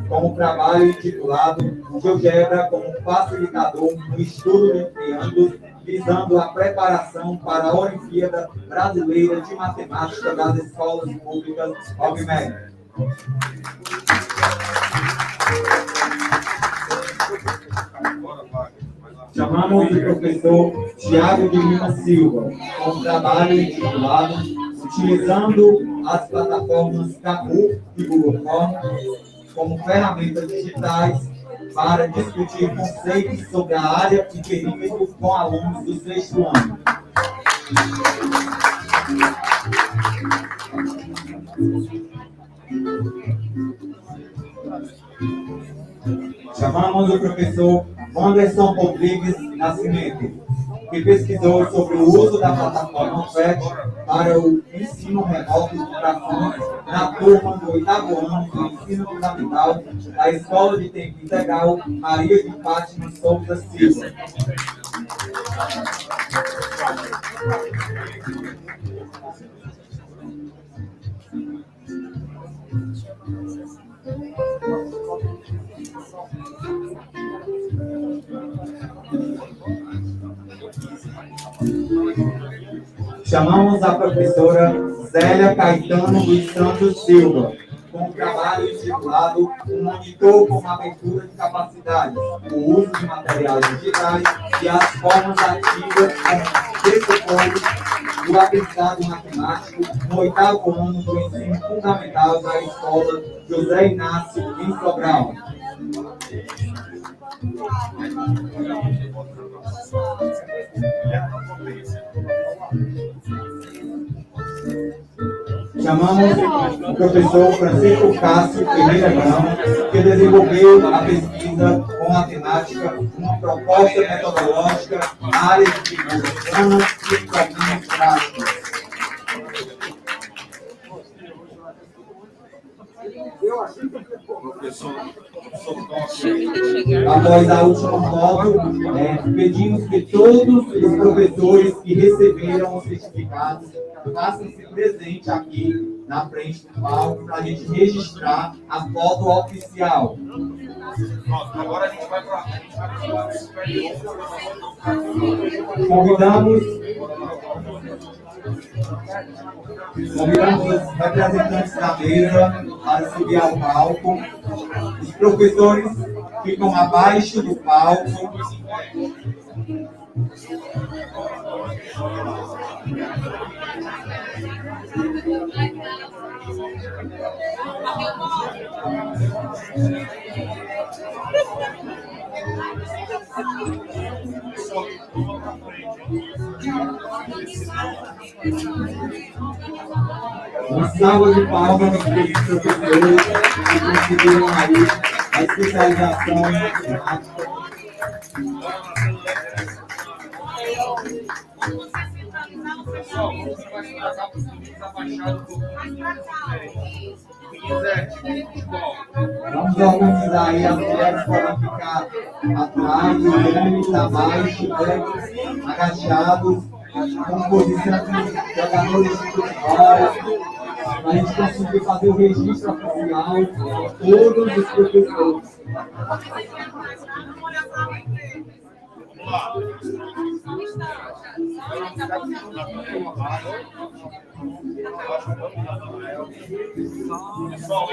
com um trabalho intitulado GeoGebra como facilitador no estudo de triângulos, visando a preparação para a Olimpíada Brasileira de Matemática das Escolas Públicas OBMEC. Chamamos o professor Tiago de Lima Silva, com um trabalho intitulado Utilizando as plataformas Kahoot e Google Forms como ferramentas digitais para discutir conceitos sobre a área e perímetro com alunos do sexto ano. Chamamos o professor Anderson Rodrigues Nascimento, que pesquisou sobre o uso da plataforma FET para o ensino remoto de frações na turma do oitavo ano do ensino fundamental da Escola de Tempo Integral Maria de Fátima Souza Silva. Chamamos a professora Zélia Caetano dos Santos Silva, com um trabalho intitulado Um Monitor com Abertura de Capacidades, o uso de materiais digitais e as formas ativas como pressupostos do aprendizado matemático no oitavo ano do ensino fundamental da Escola José Inácio, em Sobral. Chamamos o professor Francisco Cássio Pereira Grão, que desenvolveu a pesquisa com com a temática Uma Proposta Metodológica na área de figuras humanas e caminhos práticos. Após a última foto, pedimos que todos os professores que receberam os certificados façam-se presente aqui na frente do palco para a gente registrar a foto oficial. Pronto, agora a gente vai para Convidamos os representantes da mesa para subir ao palco. Os professores ficam abaixo do palco. Uma salva de palmas para os professores que conseguiram aí a especialização em matemática. Pessoal, você vai tratar para os meninos abaixados um pouquinho. Vamos organizar aí, as mulheres podem ficar atrás, os homens abaixo, agachados, com posição de jogadores de futebol, para a gente conseguir fazer o registro oficial de todos os professores. Pessoal,